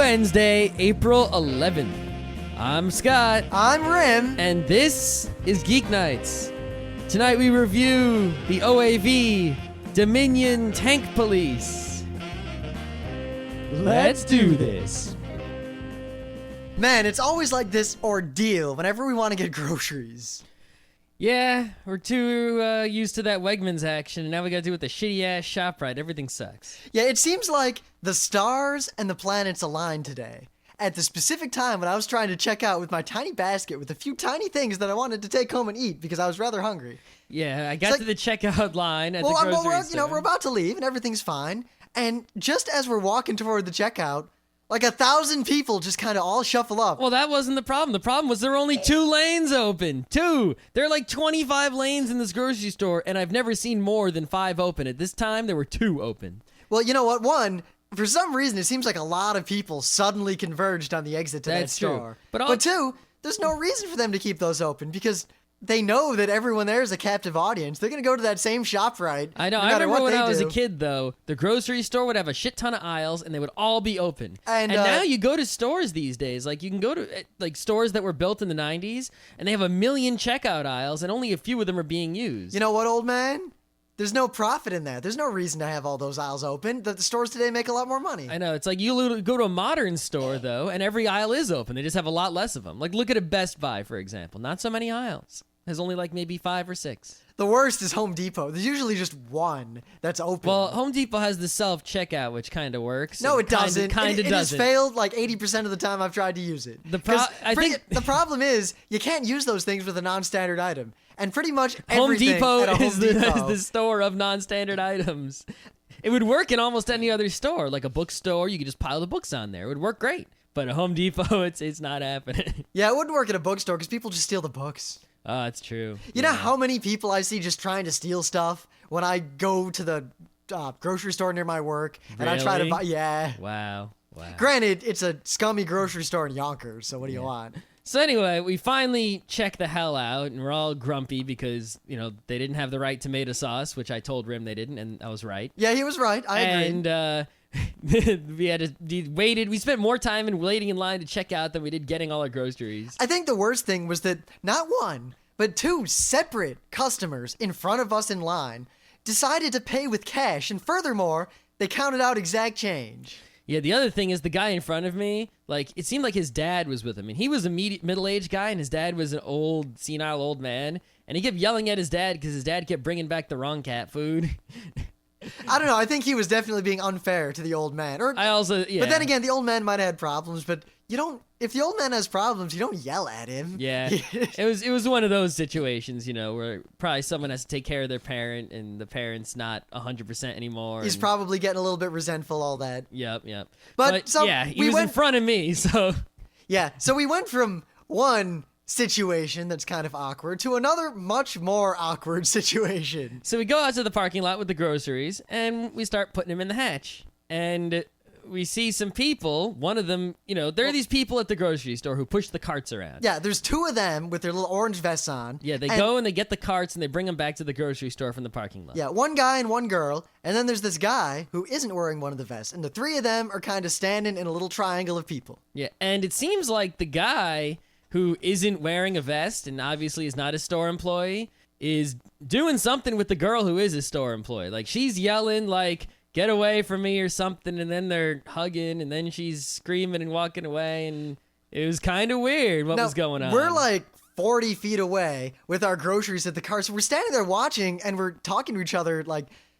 Wednesday, April 11th. I'm Scott. I'm Rim. And this is Geeknights. Tonight we review the OAV Dominion Tank Police. Let's do this. Man, it's always like this ordeal whenever we want to get groceries. Yeah, we're too used to that Wegmans action, and now we gotta do it with the shitty-ass ShopRite. Everything sucks. Yeah, it seems like the stars and the planets aligned today. At the specific time when I was trying to check out with my tiny basket with a few tiny things that I wanted to take home and eat because I was rather hungry. Yeah, I got to the checkout line at the grocery store. We're about to leave and everything's fine. And just as we're walking toward the checkout, like 1,000 people just kind of all shuffle up. Well, that wasn't the problem. The problem was there were only 2 lanes open. 2. There are like 25 lanes in this grocery store, and I've never seen more than 5 open. At this time, there were 2 open. Well, you know what? One, for some reason, it seems like a lot of people suddenly converged on the exit to that store. True. But 2, there's no reason for them to keep those open because they know that everyone there is a captive audience. They're going to go to that same ShopRite. I know. I remember when I was a kid, though, the grocery store would have a shit ton of aisles, and they would all be open. And now you go to stores these days. Like, you can go to like stores that were built in the 90s, and they have 1 million checkout aisles, and only a few of them are being used. You know what, old man? There's no profit in that. There's no reason to have all those aisles open. The stores today make a lot more money. I know. It's like you go to a modern store, though, and every aisle is open. They just have a lot less of them. Like, look at a Best Buy, for example. Not so many aisles. There's only like maybe 5 or 6. The worst is Home Depot. There's usually just one that's open. Well, Home Depot has the self-checkout, which kind of works. No, it doesn't. Kind of doesn't. It has failed like 80% of the time I've tried to use it. The problem is you can't use those things with a non-standard item. And pretty much Home everything Depot at a Home is Depot the store of non-standard items. It would work in almost any other store, like a bookstore. You could just pile the books on there. It would work great. But at Home Depot, it's not happening. Yeah, it wouldn't work at a bookstore because people just steal the books. Oh, it's true. You know how many people I see just trying to steal stuff when I go to the grocery store near my work and I try to buy? Yeah. Wow. Granted, it's a scummy grocery store in Yonkers, so what do you want? So anyway, we finally check the hell out, and we're all grumpy because, they didn't have the right tomato sauce, which I told Rim they didn't, and I was right. Yeah, he was right. I agree. And we spent more time in waiting in line to check out than we did getting all our groceries. I think the worst thing was that not 1, but 2 separate customers in front of us in line decided to pay with cash, and furthermore, they counted out exact change. Yeah, the other thing is the guy in front of me, it seemed like his dad was with him. And he was a middle-aged guy, and his dad was an old, senile old man. And he kept yelling at his dad because his dad kept bringing back the wrong cat food. I don't know. I think he was definitely being unfair to the old man. But then again, the old man might have had problems, but if the old man has problems, you don't yell at him. Yeah. It was one of those situations, where probably someone has to take care of their parent and the parent's not 100% anymore. He's probably getting a little bit resentful, all that. Yep. But so yeah, he was in front of me, so. Yeah, so we went from one situation that's kind of awkward to another much more awkward situation. So we go out to the parking lot with the groceries, and we start putting them in the hatch. And we see some people, one of them, there are these people at the grocery store who push the carts around. Yeah, there's 2 of them with their little orange vests on. Yeah, they go and they get the carts and they bring them back to the grocery store from the parking lot. Yeah, 1 guy and 1 girl, and then there's this guy who isn't wearing one of the vests, and the 3 of them are kind of standing in a little triangle of people. Yeah, and it seems like the guy who isn't wearing a vest and obviously is not a store employee is doing something with the girl who is a store employee. Like, she's yelling, get away from me or something, and then they're hugging, and then she's screaming and walking away, and it was kind of weird what was going on. We're 40 feet away with our groceries at the car, so we're standing there watching, and we're talking to each other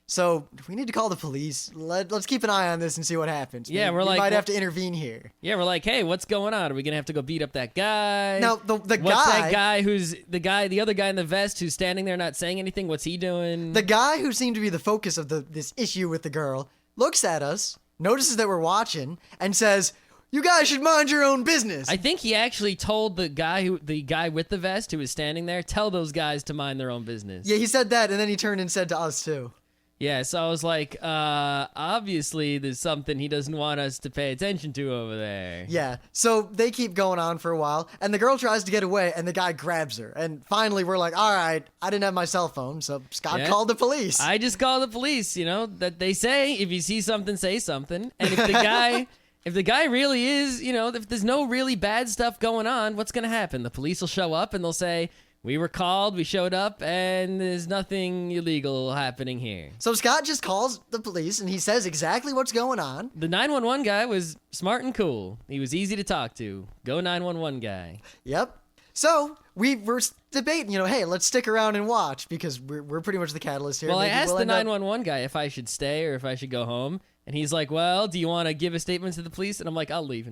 so we need to call the police. Let's keep an eye on this and see what happens. Yeah, we might have to intervene here. Yeah, we're like, hey, what's going on? Are we gonna have to go beat up that guy? Now what's that guy who's the other guy in the vest who's standing there not saying anything? What's he doing? The guy who seemed to be the focus of this issue with the girl looks at us, notices that we're watching, and says, "You guys should mind your own business." I think he actually told the guy with the vest who was standing there, tell those guys to mind their own business. Yeah, he said that, and then he turned and said to us too. Yeah, so I was like, obviously there's something he doesn't want us to pay attention to over there. Yeah, so they keep going on for a while, and the girl tries to get away, and the guy grabs her. And finally, we're like, all right, I didn't have my cell phone, so Scott called the police. I just called the police, that they say, if you see something, say something. And if the guy If the guy really is, if there's no really bad stuff going on, what's going to happen? The police will show up and they'll say, we were called, we showed up, and there's nothing illegal happening here. So Scott just calls the police and he says exactly what's going on. The 911 guy was smart and cool. He was easy to talk to. Go 911 guy. Yep. So we were debating, hey, let's stick around and watch because we're pretty much the catalyst here. Well, Maybe I asked we'll the end up- 911 guy if I should stay or if I should go home. And he's like, well, do you want to give a statement to the police? And I'm like, I'll leave.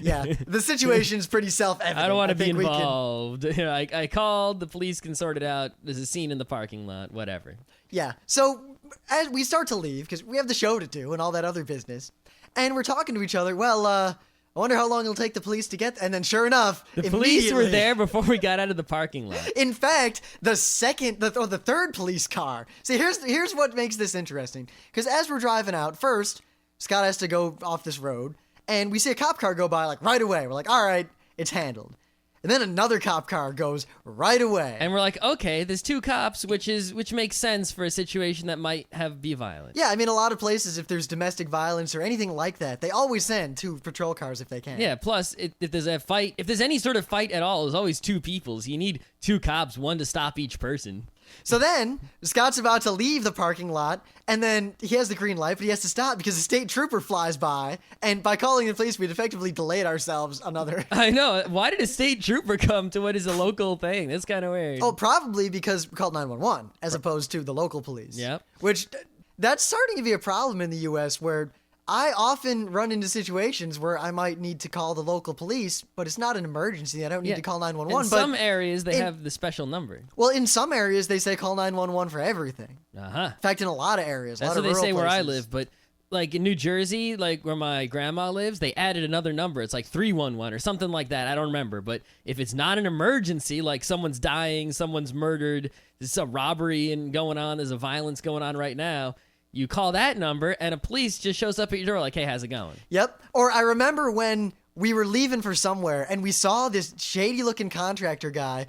Yeah, the situation's pretty self-evident. I don't want to be think we can- involved. I called. The police can sort it out. There's a scene in the parking lot. Whatever. Yeah, so as we start to leave, because we have the show to do and all that other business, and we're talking to each other, well, I wonder how long it'll take the police to get... And then sure enough, The police were there before we got out of the parking lot. In fact, the third police car. See, here's what makes this interesting. Because as we're driving out, first, Scott has to go off this road, and we see a cop car go by, like, right away. We're like, all right, it's handled. And then another cop car goes right away. And we're like, okay, there's two cops, which makes sense for a situation that might be violent. Yeah, I mean, a lot of places, if there's domestic violence or anything like that, they always send 2 patrol cars if they can. Yeah, plus, if there's a fight, if there's any sort of fight at all, there's always 2 people. So you need 2 cops, one to stop each person. So then, Scott's about to leave the parking lot, and then he has the green light, but he has to stop because a state trooper flies by, and by calling the police, we'd effectively delayed ourselves another... I know. Why did a state trooper come to what is a local thing? That's kind of weird. Oh, probably because we called 911, as opposed to the local police. Yep. Which, that's starting to be a problem in the U.S., where I often run into situations where I might need to call the local police, but it's not an emergency. I don't need to call 911. In some areas, they have the special number. Well, in some areas, they say call 911 for everything. Uh-huh. In fact, in a lot of areas, That's what they say where I live, but like in New Jersey, like where my grandma lives, they added another number. It's like 311 or something like that. I don't remember. But if it's not an emergency, like someone's dying, someone's murdered, there's a robbery going on, there's a violence going on right now, you call that number, and a police just shows up at your door like, hey, how's it going? Yep. Or I remember when we were leaving for somewhere, and we saw this shady-looking contractor guy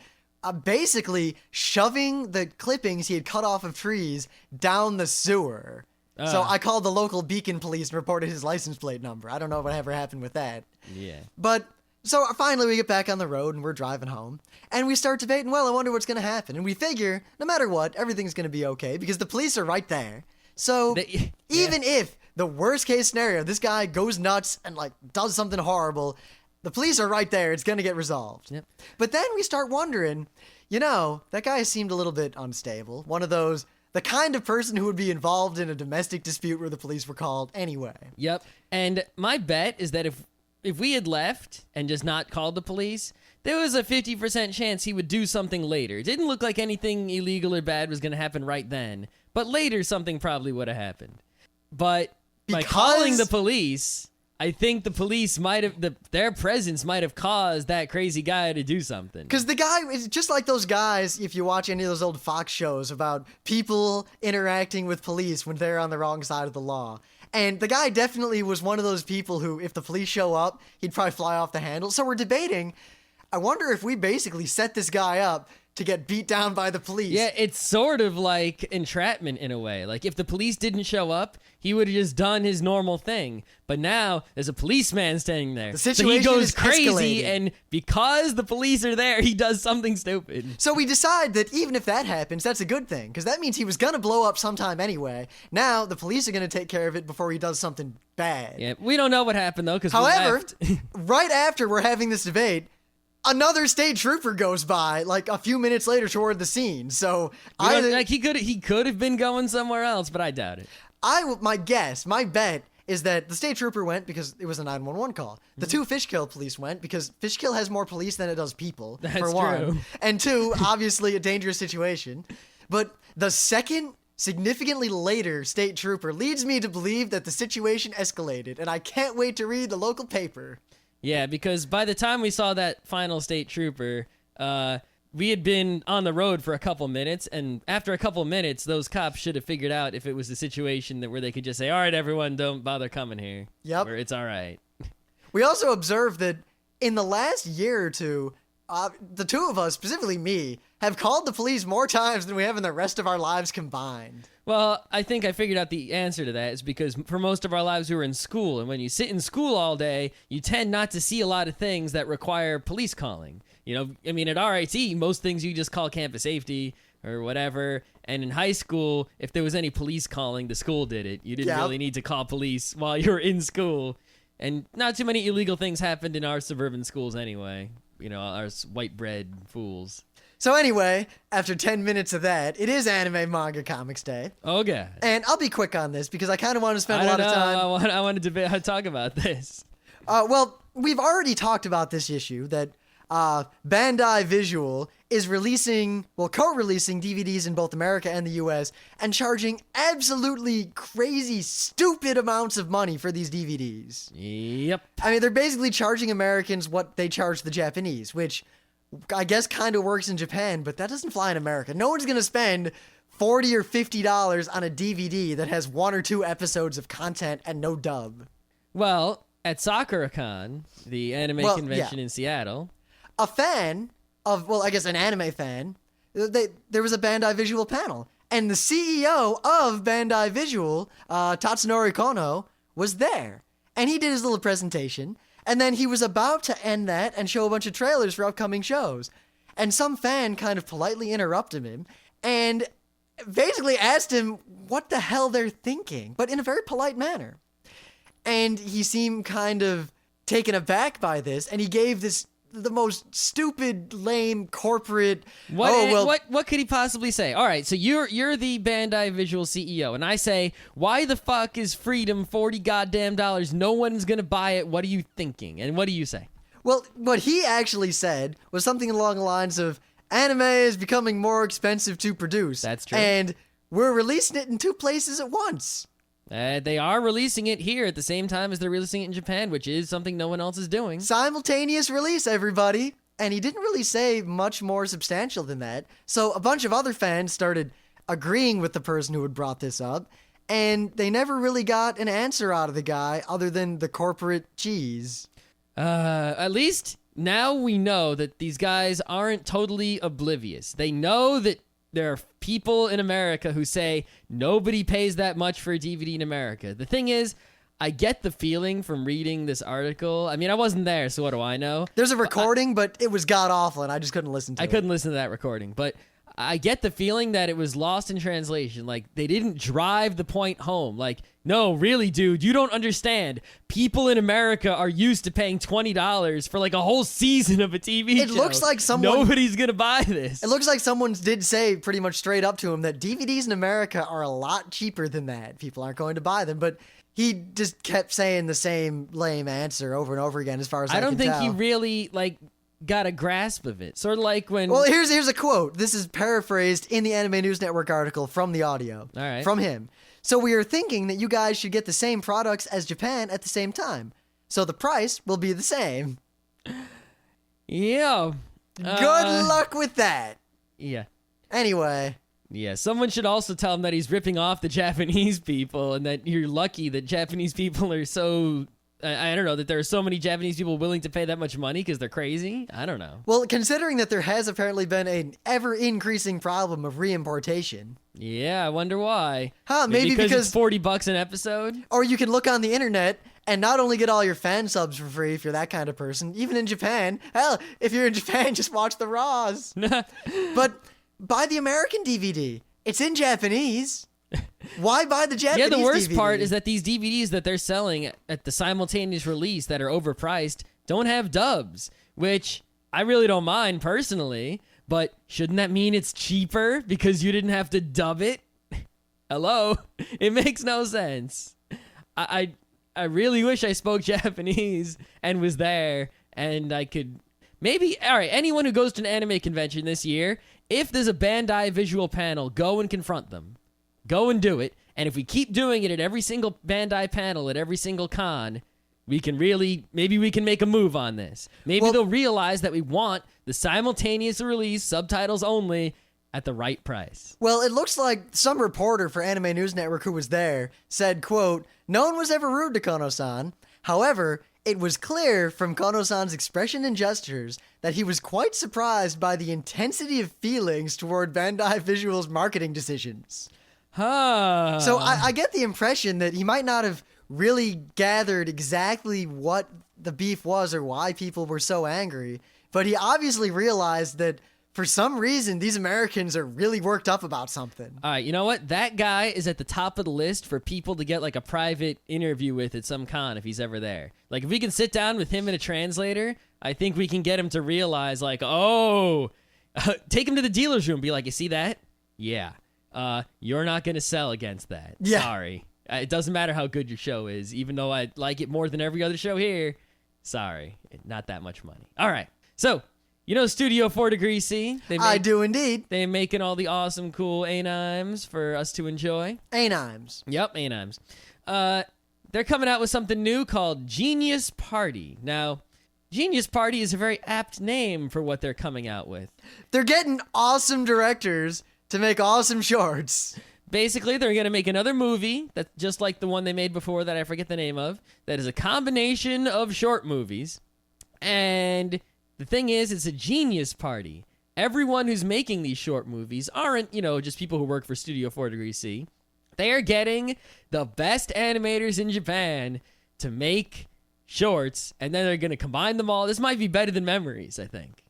basically shoving the clippings he had cut off of trees down the sewer. So I called the local Beacon police and reported his license plate number. I don't know what ever happened with that. Yeah. But so finally we get back on the road, and we're driving home, and we start debating, well, I wonder what's going to happen. And we figure, no matter what, everything's going to be okay, because the police are right there. So even if the worst case scenario, this guy goes nuts and like does something horrible, the police are right there. It's going to get resolved. Yep. But then we start wondering, that guy seemed a little bit unstable. One of those, the kind of person who would be involved in a domestic dispute where the police were called anyway. Yep. And my bet is that if we had left and just not called the police, there was a 50% chance he would do something later. It didn't look like anything illegal or bad was going to happen right then. But later, something probably would have happened. But by calling the police, I think the police might have, their presence might have caused that crazy guy to do something. Because the guy is just like those guys, if you watch any of those old Fox shows about people interacting with police when they're on the wrong side of the law. And the guy definitely was one of those people who, if the police show up, he'd probably fly off the handle. So we're debating, I wonder if we basically set this guy up to get beat down by the police. Yeah, it's sort of like entrapment in a way. Like, if the police didn't show up, he would have just done his normal thing. But now, there's a policeman standing there. The situation so he goes is crazy, escalating. and because the police are there, he does something stupid. So we decide that even if that happens, that's a good thing, because that means he was going to blow up sometime anyway. Now, the police are going to take care of it before he does something bad. Yeah, we don't know what happened, though, because However, we left. right after we're having this debate, another state trooper goes by, like a few minutes later toward the scene. So He could have been going somewhere else, but I doubt it. my bet is that the state trooper went because it was a 911 call. The 2 Fishkill police went because Fishkill has more police than it does people, for one. True. And 2, obviously a dangerous situation. But the second, significantly later state trooper leads me to believe that the situation escalated, and I can't wait to read the local paper. Yeah, because by the time we saw that final state trooper, we had been on the road for a couple minutes, and after a couple minutes, those cops should have figured out if it was a situation where they could just say, all right, everyone, don't bother coming here. Yep. Or it's all right. We also observed that in the last year or two, the two of us, specifically me, have called the police more times than we have in the rest of our lives combined. Well, I think I figured out the answer to that is because for most of our lives we were in school, and when you sit in school all day, you tend not to see a lot of things that require police calling. You know, I mean, at RIT, most things you just call campus safety or whatever, and in high school, if there was any police calling, the school did it. You didn't really need to call police while you were in school, and not too many illegal things happened in our suburban schools anyway. You know, our white bread fools. So anyway, after 10 minutes of that, it is Anime Manga Comics Day. Oh, God. And I'll be quick on this because I kind of want to spend a lot of time. I want to talk about this. Well, we've already talked about this issue that Bandai Visual is co-releasing DVDs in both America and the US and charging absolutely crazy, stupid amounts of money for these DVDs. Yep. I mean, they're basically charging Americans what they charge the Japanese, which I guess kind of works in Japan, but that doesn't fly in America. No one's going to spend $40 or $50 on a DVD that has 1 or 2 episodes of content and no dub. Well, at Sakura-Con, the anime convention in Seattle, a fan of, well, I guess an anime fan, there was a Bandai Visual panel, and the CEO of Bandai Visual, Tatsunori Kono, was there, and he did his little presentation. And then he was about to end that and show a bunch of trailers for upcoming shows. And some fan kind of politely interrupted him and basically asked him what the hell they're thinking, but in a very polite manner. And he seemed kind of taken aback by this, and he gave the most stupid, lame, corporate... What could he possibly say? All right, so you're the Bandai Visual CEO, and I say, why the fuck is Freedom $40 goddamn dollars? No one's gonna buy it. What are you thinking? And what do you say? Well, what he actually said was something along the lines of, anime is becoming more expensive to produce. That's true. And we're releasing it in 2 places at once. They are releasing it here at the same time as they're releasing it in Japan, which is something no one else is doing. Simultaneous release, everybody. And he didn't really say much more substantial than that. So a bunch of other fans started agreeing with the person who had brought this up, and they never really got an answer out of the guy other than the corporate cheese. At least now we know that these guys aren't totally oblivious. They know that there are people in America who say nobody pays that much for a DVD in America. The thing is, I get the feeling from reading this article. I mean, I wasn't there, so what do I know? There's a recording, but it was god-awful, and I just couldn't listen to it. I couldn't listen to that recording, but I get the feeling that it was lost in translation. Like, they didn't drive the point home. Like, no, really, dude, you don't understand. People in America are used to paying $20 for, like, a whole season of a TV show. It looks like Nobody's gonna buy this. It looks like someone did say pretty much straight up to him that DVDs in America are a lot cheaper than that. People aren't going to buy them, but he just kept saying the same lame answer over and over again as far as I can tell. I don't think he really, like, got a grasp of it. Sort of like when... Well, here's a quote. This is paraphrased in the Anime News Network article from the audio. All right. From him. So we are thinking that you guys should get the same products as Japan at the same time. So the price will be the same. Yeah. Good luck with that. Yeah. Anyway. Yeah, someone should also tell him that he's ripping off the Japanese people and that you're lucky that Japanese people are so... I don't know, that there are so many Japanese people willing to pay that much money because they're crazy? I don't know. Well, considering that there has apparently been an ever-increasing problem of reimportation. Yeah, I wonder why. Huh, maybe because it's $40 an episode? Or you can look on the internet and not only get all your fan subs for free if you're that kind of person, even in Japan. Hell, if you're in Japan, just watch the Raws. But buy the American DVD. It's in Japanese. Why buy the Japanese DVD? Yeah, the worst part is that these DVDs that they're selling at the simultaneous release that are overpriced don't have dubs, which I really don't mind personally, but shouldn't that mean it's cheaper because you didn't have to dub it? Hello? It makes no sense. I really wish I spoke Japanese and was there and I could... Maybe, all right, anyone who goes to an anime convention this year, if there's a Bandai Visual panel, go and confront them. Go and do it, and if we keep doing it at every single Bandai panel, at every single con, maybe we can make a move on this. Maybe they'll realize that we want the simultaneous release, subtitles only, at the right price. Well, it looks like some reporter for Anime News Network who was there said, quote, "No one was ever rude to Kono-san. However, It was clear from Kono-san's expression and gestures that he was quite surprised by the intensity of feelings toward Bandai Visual's marketing decisions. Huh. So I get the impression that he might not have really gathered exactly what the beef was or why people were so angry, but he obviously realized that for some reason these Americans are really worked up about something. All right, you know what? That guy is at the top of the list for people to get like a private interview with at some con if he's ever there. Like if we can sit down with him and a translator, I think we can get him to realize like, take him to the dealer's room, be like, you see that? Yeah. You're not going to sell against that. Yeah. Sorry. It doesn't matter how good your show is, even though I like it more than every other show here. Sorry. Not that much money. All right. So, you know Studio 4 Degrees C? I do indeed. They're making all the awesome, cool animes for us to enjoy. Animes. Yep, animes. They're coming out with something new called Genius Party. Now, Genius Party is a very apt name for what they're coming out with. They're getting awesome directors to make awesome shorts. Basically, they're going to make another movie that's just like the one they made before that I forget the name of, that is a combination of short movies. And the thing is, it's a genius party. Everyone who's making these short movies aren't, just people who work for Studio 4 Degrees C. They are getting the best animators in Japan to make shorts, and then they're going to combine them all. This might be better than Memories, I think.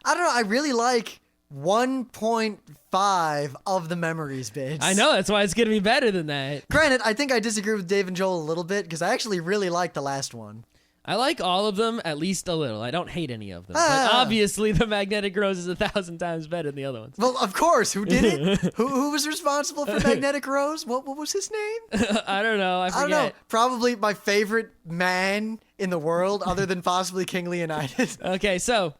I don't know. I really like 1.5 of the Memories bits. I know, that's why it's going to be better than that. Granted, I think I disagree with Dave and Joel a little bit because I actually really like the last one. I like all of them at least a little. I don't hate any of them. But obviously, the Magnetic Rose is 1,000 times better than the other ones. Well, of course. Who did it? who was responsible for Magnetic Rose? What was his name? I don't know. I forget. I don't know. Probably my favorite man in the world, other than possibly King Leonidas. Okay, so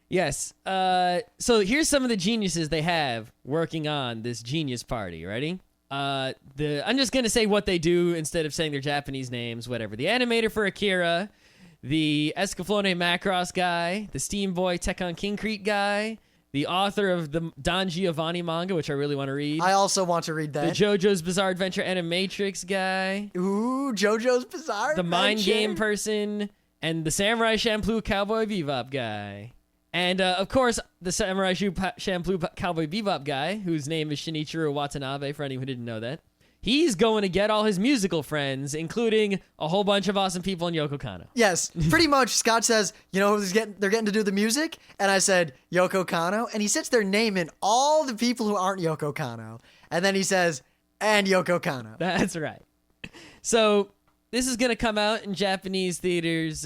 yes. So here's some of the geniuses they have working on this genius party. Ready? I'm just gonna say what they do instead of saying their Japanese names. Whatever. The animator for Akira, the Escaflowne Macross guy, the Steam Boy Tekkon Kincrete guy, the author of the Don Giovanni manga, which I really want to read. I also want to read that. The JoJo's Bizarre Adventure Animatrix guy. Ooh, JoJo's Bizarre The Adventure. Mind Game person, and the Samurai Champloo Cowboy Bebop guy. And, of course, the Samurai Champloo Cowboy Bebop guy, whose name is Shinichiro Watanabe, for anyone who didn't know that. He's going to get all his musical friends, including a whole bunch of awesome people in Yoko Kanno. Yes, pretty much. Scott says, they're getting to do the music? And I said, Yoko Kanno. And he sits there naming all the people who aren't Yoko Kanno. And then he says, and Yoko Kanno. That's right. So, this is going to come out in Japanese theaters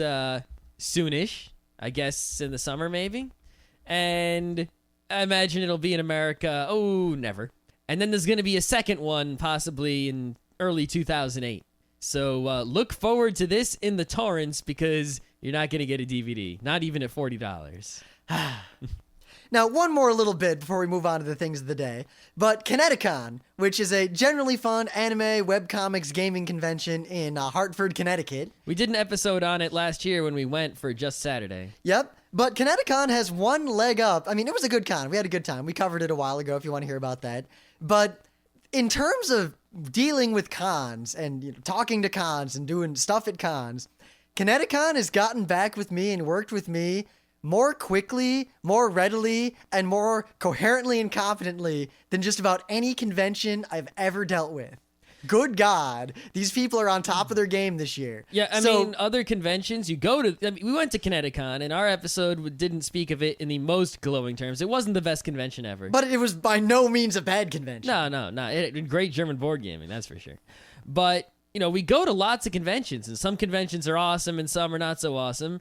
soonish. I guess in the summer, maybe. And I imagine it'll be in America. Oh, never. And then there's going to be a second one, possibly in early 2008. So look forward to this in the torrents because you're not going to get a DVD. Not even at $40. Now, one more little bit before we move on to the things of the day. But Kineticon, which is a generally fun anime, webcomics, gaming convention in Hartford, Connecticut. We did an episode on it last year when we went for Just Saturday. Yep. But Kineticon has one leg up. I mean, it was a good con. We had a good time. We covered it a while ago if you want to hear about that. But in terms of dealing with cons and talking to cons and doing stuff at cons, Kineticon has gotten back with me and worked with me more quickly, more readily, and more coherently and competently than just about any convention I've ever dealt with. Good God, these people are on top of their game this year. Yeah, I mean, other conventions, you go to... we went to Kineticon, and our episode didn't speak of it in the most glowing terms. It wasn't the best convention ever. But it was by no means a bad convention. No. Great German board gaming, that's for sure. But, we go to lots of conventions, and some conventions are awesome, and some are not so awesome.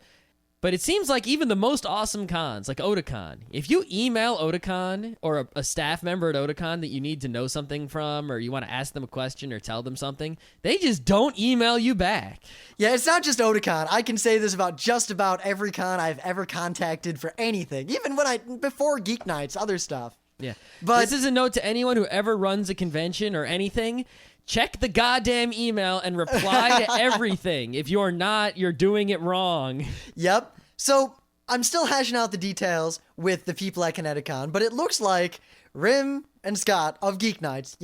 But it seems like even the most awesome cons, like Otakon, if you email Otakon or a staff member at Otakon that you need to know something from, or you want to ask them a question or tell them something, they just don't email you back. Yeah, it's not just Otakon. I can say this about just about every con I've ever contacted for anything, even before Geeknights, other stuff. Yeah, but this is a note to anyone who ever runs a convention or anything. Check the goddamn email and reply to everything. If you're not, you're doing it wrong. Yep. So I'm still hashing out the details with the people at Kineticon, but it looks like Rim and Scott of Geeknights,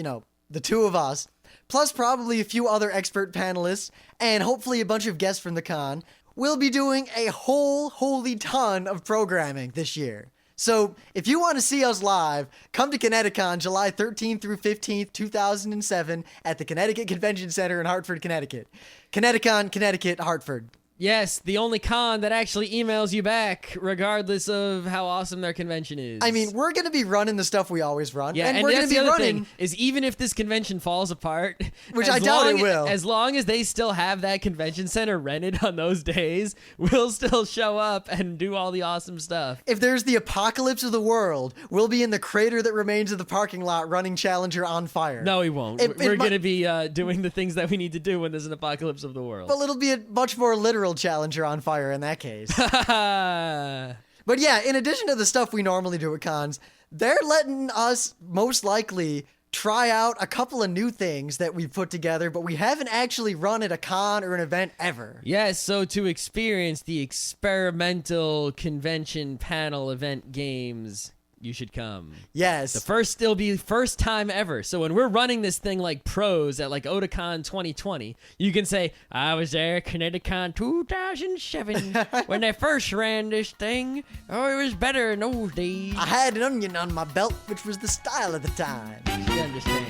the two of us, plus probably a few other expert panelists, and hopefully a bunch of guests from the con, we'll be doing a holy ton of programming this year. So if you want to see us live, come to Kineticon July 13th through 15th, 2007 at the Connecticut Convention Center in Hartford, Connecticut. Kineticon, Connecticut, Hartford. Yes, the only con that actually emails you back, regardless of how awesome their convention is. I mean, we're going to be running the stuff we always run. Yeah, and we're going that's to be the other running. thing, is even if this convention falls apart, Which I doubt it will. As long as they still have that convention center rented on those days, we'll still show up and do all the awesome stuff. If there's the apocalypse of the world, we'll be in the crater that remains of the parking lot running Challenger on fire. No, we won't. We're going to be doing the things that we need to do when there's an apocalypse of the world. Well, it'll be a much more literal Challenger on fire in that case. But yeah, in addition to the stuff we normally do at cons, they're letting us most likely try out a couple of new things that we've put together, but we haven't actually run at a con or an event ever. Yes, so to experience the experimental convention panel event games, you should come. Yes. It'll be first time ever. So when we're running this thing like pros at like Otakon 2020, you can say, I was there at Kineticon 2007 when they first ran this thing. Oh, it was better in those days. I had an onion on my belt, which was the style at the time. You understand.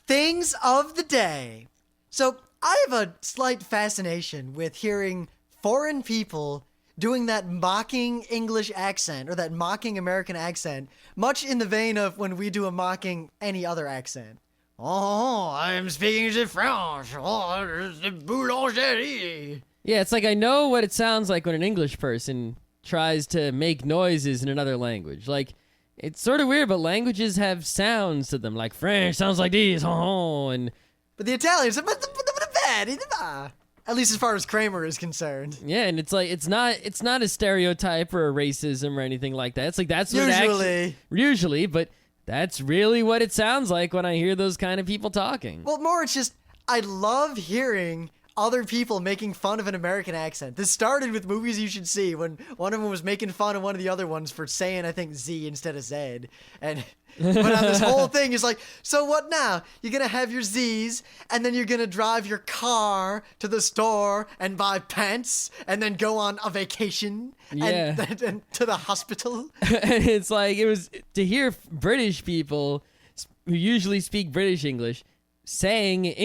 Things of the day. So I have a slight fascination with hearing foreign people doing that mocking English accent or that mocking American accent, much in the vein of when we do a mocking any other accent. Oh, I'm speaking the French. Oh, the boulangerie. Yeah, it's like I know what it sounds like when an English person tries to make noises in another language. Like, it's sort of weird, but languages have sounds to them. Like French sounds like this, and but the Italians, at least as far as Kramer is concerned. Yeah, and it's like it's not a stereotype or a racism or anything like that. It's like that's what usually, but that's really what it sounds like when I hear those kind of people talking. Well, more it's just I love hearing other people making fun of an American accent. This started with Movies You Should See when one of them was making fun of one of the other ones for saying, I think, Z instead of Zed. And but on this whole thing is like, so what now? You're going to have your Z's and then you're going to drive your car to the store and buy pants and then go on a vacation and to the hospital. And it's like, it was to hear British people who usually speak British English saying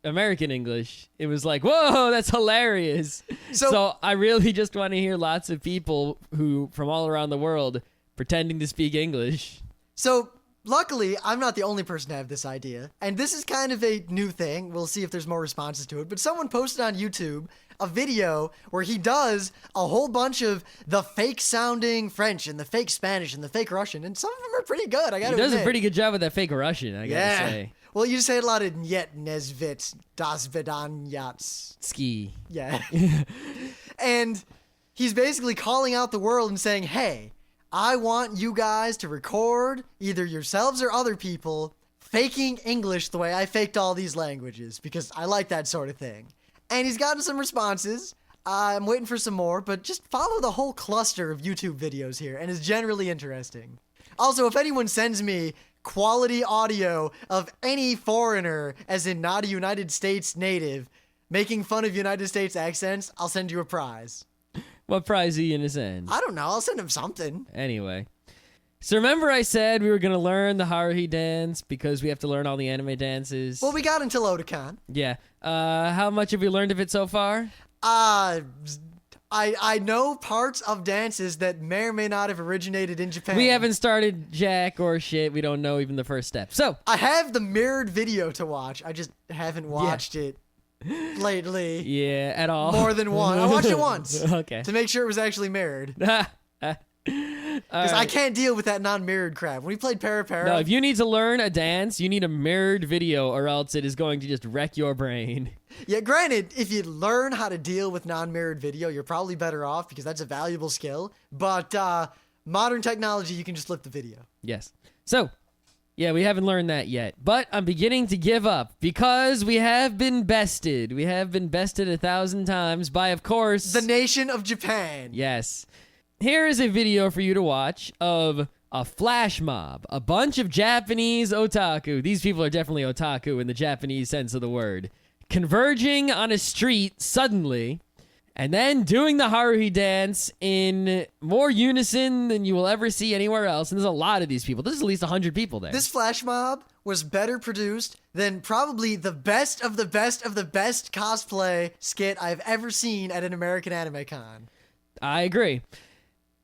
American English, it was like, whoa, that's hilarious. So I really just want to hear lots of people who from all around the world pretending to speak English. So luckily, I'm not the only person to have this idea, and this is kind of a new thing. We'll see if there's more responses to it, but someone posted on YouTube a video where he does a whole bunch of the fake sounding French and the fake Spanish and the fake Russian, and some of them are pretty good, I gotta admit. He does a pretty good job with that fake Russian, I gotta say. Well, you say a lot of Niet Nesvit, Das Vedanyats. Ski. Yeah. And he's basically calling out the world and saying, hey, I want you guys to record, either yourselves or other people, faking English the way I faked all these languages, because I like that sort of thing. And he's gotten some responses. I'm waiting for some more, but just follow the whole cluster of YouTube videos here, and it's generally interesting. Also, if anyone sends me quality audio of any foreigner, as in not a United States native, making fun of United States accents, I'll send you a prize. What prize are you gonna send? I don't know. I'll send him something. Anyway. So remember I said we were going to learn the Haruhi dance because we have to learn all the anime dances? Well, we got until Otakon. Yeah. How much have we learned of it so far? I know parts of dances that may or may not have originated in Japan. We haven't started jack or shit. We don't know even the first step. So I have the mirrored video to watch. I just haven't watched it lately. Yeah, at all. More than one. I watched it once. Okay. To make sure it was actually mirrored. Because I can't deal with that non-mirrored crap. When we played Para, no, if you need to learn a dance, you need a mirrored video, or else it is going to just wreck your brain. Yeah, granted, if you learn how to deal with non-mirrored video, you're probably better off because that's a valuable skill. But modern technology, you can just flip the video. Yes. So, yeah, we haven't learned that yet. But I'm beginning to give up because we have been bested. We have been bested 1,000 times by, of course, the nation of Japan. Yes. Here is a video for you to watch of a flash mob, a bunch of Japanese otaku. These people are definitely otaku in the Japanese sense of the word, converging on a street suddenly, and then doing the Haruhi dance in more unison than you will ever see anywhere else. And there's a lot of these people. There's at least 100 people there. This flash mob was better produced than probably the best of the best of the best cosplay skit I've ever seen at an American Anime Con. I agree.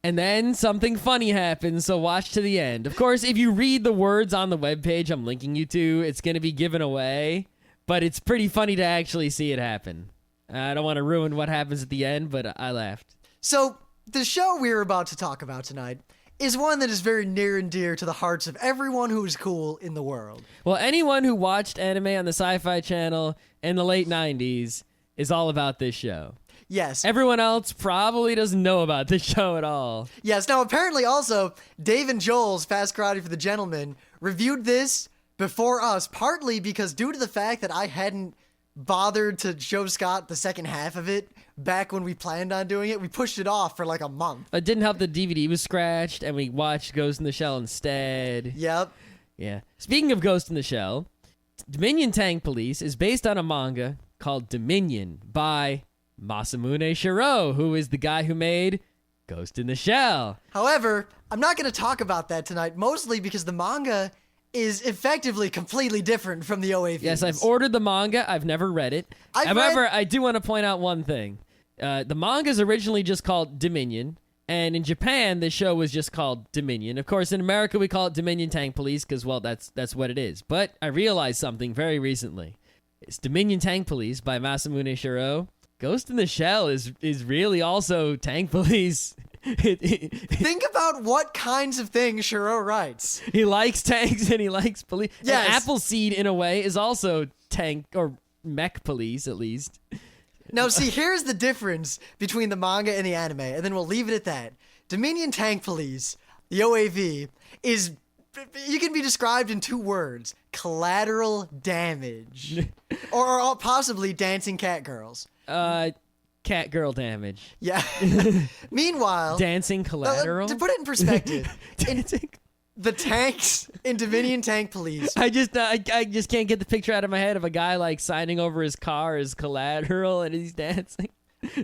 And then something funny happens, so watch to the end. Of course, if you read the words on the webpage I'm linking you to, it's going to be given away, but it's pretty funny to actually see it happen. I don't want to ruin what happens at the end, but I laughed. So, the show we're about to talk about tonight is one that is very near and dear to the hearts of everyone who is cool in the world. Well, anyone who watched anime on the Sci-Fi Channel in the late 90s is all about this show. Yes. Everyone else probably doesn't know about this show at all. Yes. Now, apparently also, Dave and Joel's Fast Karate for the Gentleman reviewed this before us, partly because due to the fact that I hadn't bothered to show Scott the second half of it back when we planned on doing it, we pushed it off for like a month. It didn't help the DVD was scratched, and we watched Ghost in the Shell instead. Yep. Yeah. Speaking of Ghost in the Shell, Dominion Tank Police is based on a manga called Dominion by Masamune Shiro, who is the guy who made Ghost in the Shell. However, I'm not going to talk about that tonight, mostly because the manga is effectively completely different from the OAVs. Yes, I've ordered the manga. I've never read it. However, I do want to point out one thing. The manga is originally just called Dominion, and in Japan, the show was just called Dominion. Of course, in America, we call it Dominion Tank Police because, well, that's what it is. But I realized something very recently. It's Dominion Tank Police by Masamune Shiro. Ghost in the Shell is really also Tank Police. Think about what kinds of things Shiro writes. He likes tanks and he likes police. Yes. And Appleseed, in a way, is also tank or mech police, at least. Now, see, here's the difference between the manga and the anime, and then we'll leave it at that. Dominion Tank Police, the OAV, you can be described in 2 words: collateral damage. or possibly dancing cat girls. Cat girl damage. Yeah. Meanwhile, Dancing collateral? to put it in perspective, Dancing. the tanks in Dominion Tank Police. I just can't get the picture out of my head of a guy like signing over his car as collateral and he's dancing.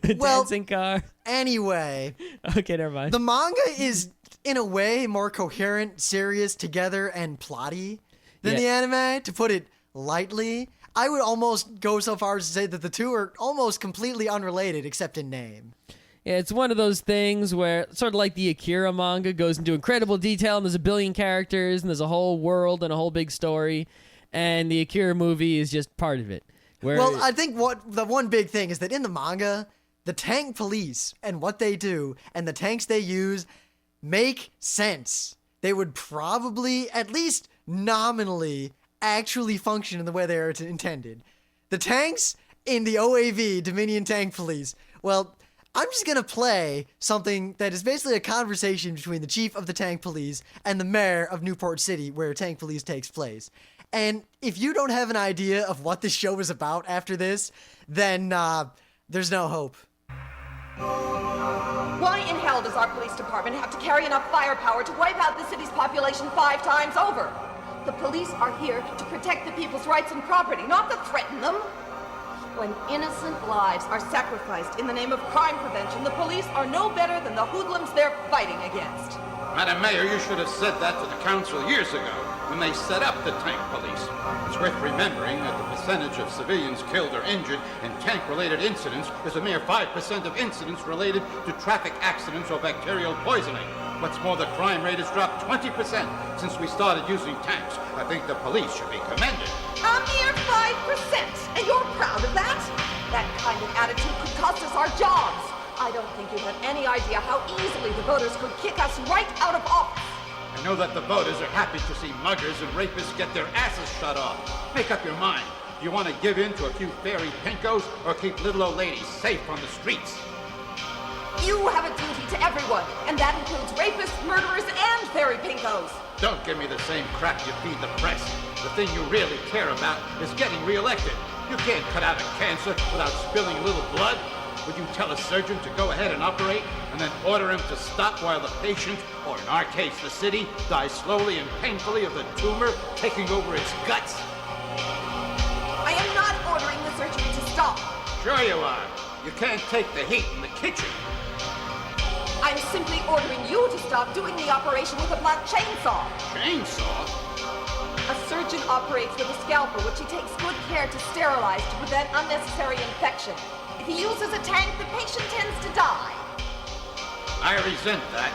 Dancing car. Anyway. Okay, never mind. The manga is, in a way, more coherent, serious, together, and plotty than the anime, to put it lightly. I would almost go so far as to say that the two are almost completely unrelated, except in name. Yeah, it's one of those things where, sort of like the Akira manga, goes into incredible detail, and there's a billion characters, and there's a whole world and a whole big story, and the Akira movie is just part of it. Well, I think the one big thing is that in the manga, the tank police and what they do, and the tanks they use, make sense. They would probably, at least nominally, actually function in the way they are intended. The tanks in the OAV, Dominion Tank Police, well, I'm just going to play something that is basically a conversation between the chief of the tank police and the mayor of Newport City, where tank police takes place. And if you don't have an idea of what this show is about after this, then there's no hope. Why in hell does our police department have to carry enough firepower to wipe out the city's population 5 times over? The police are here to protect the people's rights and property, not to threaten them. When innocent lives are sacrificed in the name of crime prevention, the police are no better than the hoodlums they're fighting against. Madam Mayor, you should have said that to the council years ago when they set up the tank police. It's worth remembering that the percentage of civilians killed or injured in tank-related incidents is a mere 5% of incidents related to traffic accidents or bacterial poisoning. What's more, the crime rate has dropped 20% since we started using tanks. I think the police should be commended. A mere 5%, and you're proud of that? That kind of attitude could cost us our jobs. I don't think you have any idea how easily the voters could kick us right out of office. I know that the voters are happy to see muggers and rapists get their asses shut off. Make up your mind. Do you want to give in to a few fairy pinkos or keep little old ladies safe on the streets? You have a duty to everyone, and that includes rapists, murderers, and fairy pinkos. Don't give me the same crap you feed the press. The thing you really care about is getting reelected. You can't cut out a cancer without spilling a little blood. Would you tell a surgeon to go ahead and operate? and then order him to stop while the patient, or in our case, the city, dies slowly and painfully of the tumor taking over its guts? I am not ordering the surgery to stop. Sure you are. You can't take the heat in the kitchen. I'm simply ordering you to stop doing the operation with a blunt chainsaw. Chainsaw? A surgeon operates with a scalpel, which he takes good care to sterilize to prevent unnecessary infection. If he uses a tank, the patient tends to die. I resent that.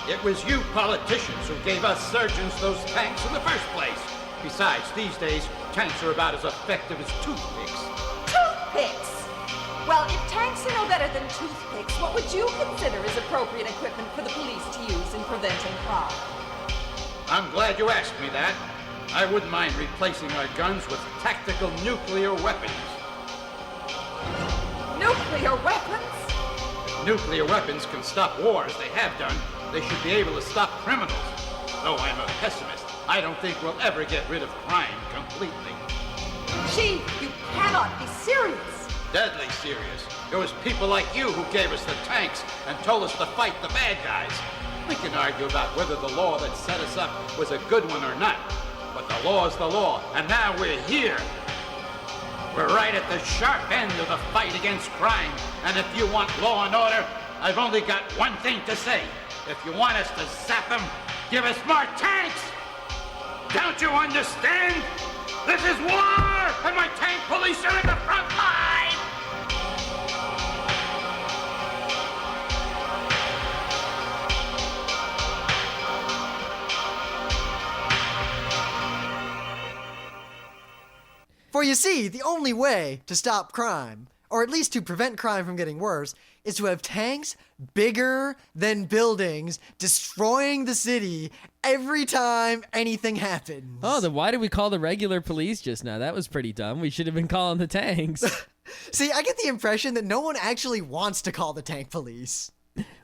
It was you politicians who gave us surgeons those tanks in the first place. Besides, these days, tanks are about as effective as toothpicks. Toothpicks? Well, if tanks are no better than toothpicks, what would you consider as appropriate equipment for the police to use in preventing crime? I'm glad you asked me that. I wouldn't mind replacing our guns with tactical nuclear weapons. Nuclear weapons? If nuclear weapons can stop wars, they have done, they should be able to stop criminals. Though I'm a pessimist, I don't think we'll ever get rid of crime completely. Chief, you cannot be serious. Deadly serious. It was people like you who gave us the tanks and told us to fight the bad guys. We can argue about whether the law that set us up was a good one or not. But the law is the law, and now we're here. We're right at the sharp end of the fight against crime. And if you want law and order, I've only got one thing to say. If you want us to zap them, give us more tanks! Don't you understand? This is war, and my tank police are in the front line! For you see, the only way to stop crime, or at least to prevent crime from getting worse, is to have tanks bigger than buildings destroying the city every time anything happens. Oh, then why did we call the regular police just now? That was pretty dumb. We should have been calling the tanks. See, I get the impression that no one actually wants to call the tank police.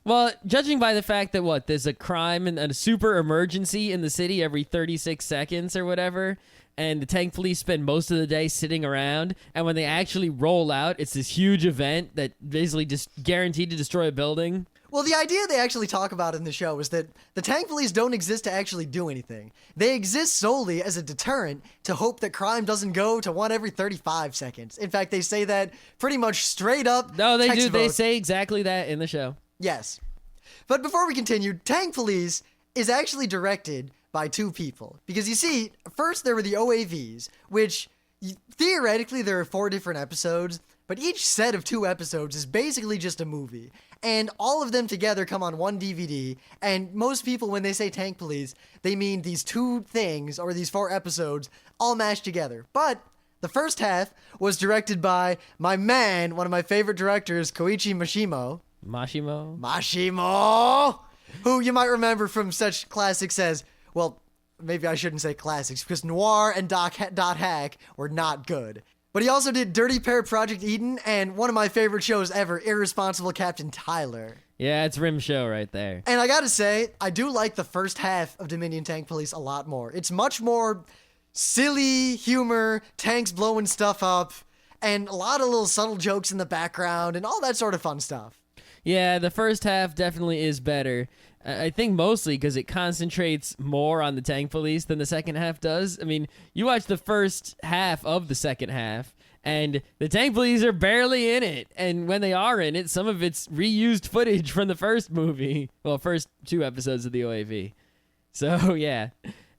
Well, judging by the fact that, there's a crime and a super emergency in the city every 36 seconds or whatever, and the tank police spend most of the day sitting around, and when they actually roll out, it's this huge event that basically just guaranteed to destroy a building. Well, the idea they actually talk about in the show is that the tank police don't exist to actually do anything. They exist solely as a deterrent to hope that crime doesn't go to 1 every 35 seconds. In fact, they say that pretty much straight up. No, they do. Vote. They say exactly that in the show. Yes. But before we continue, Tank Police is actually directed by 2 people. Because you see, first there were the OAVs, which theoretically there are 4 different episodes, but each set of 2 episodes is basically just a movie. And all of them together come on 1 DVD, and most people, when they say Tank Police, they mean these 2 things, or these 4 episodes, all mashed together. But the first half was directed by my man, one of my favorite directors, Koichi Mashimo, who you might remember from such classics as, well, maybe I shouldn't say classics, because Noir and Dot Hack were not good. But he also did Dirty Pair Project Eden and one of my favorite shows ever, Irresponsible Captain Tyler. Yeah, it's Rim Show right there. And I gotta say, I do like the first half of Dominion Tank Police a lot more. It's much more silly humor, tanks blowing stuff up, and a lot of little subtle jokes in the background and all that sort of fun stuff. Yeah, the first half definitely is better. I think mostly because it concentrates more on the tank police than the second half does. I mean, you watch the first half of the second half, and the tank police are barely in it. And when they are in it, some of it's reused footage from the first movie. Well, first 2 episodes of the OAV. So, yeah.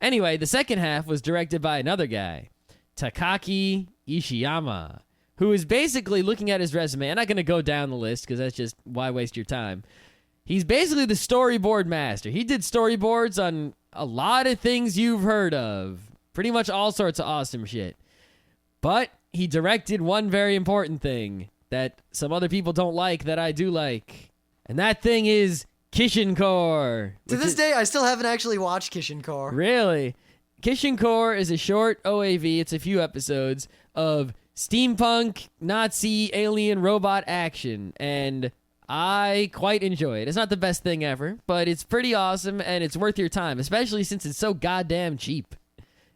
Anyway, the second half was directed by another guy, Takaki Ishiyama, who is basically, looking at his resume, I'm not going to go down the list because that's just, why waste your time? He's basically the storyboard master. He did storyboards on a lot of things you've heard of. Pretty much all sorts of awesome shit. But he directed one very important thing that some other people don't like that I do like. And that thing is Kishinkor. To this day, I still haven't actually watched Kishinkor. Really? Kishinkor is a short OAV, it's a few episodes, of steampunk, Nazi, alien, robot action. And I quite enjoy it. It's not the best thing ever, but it's pretty awesome and it's worth your time, especially since it's so goddamn cheap.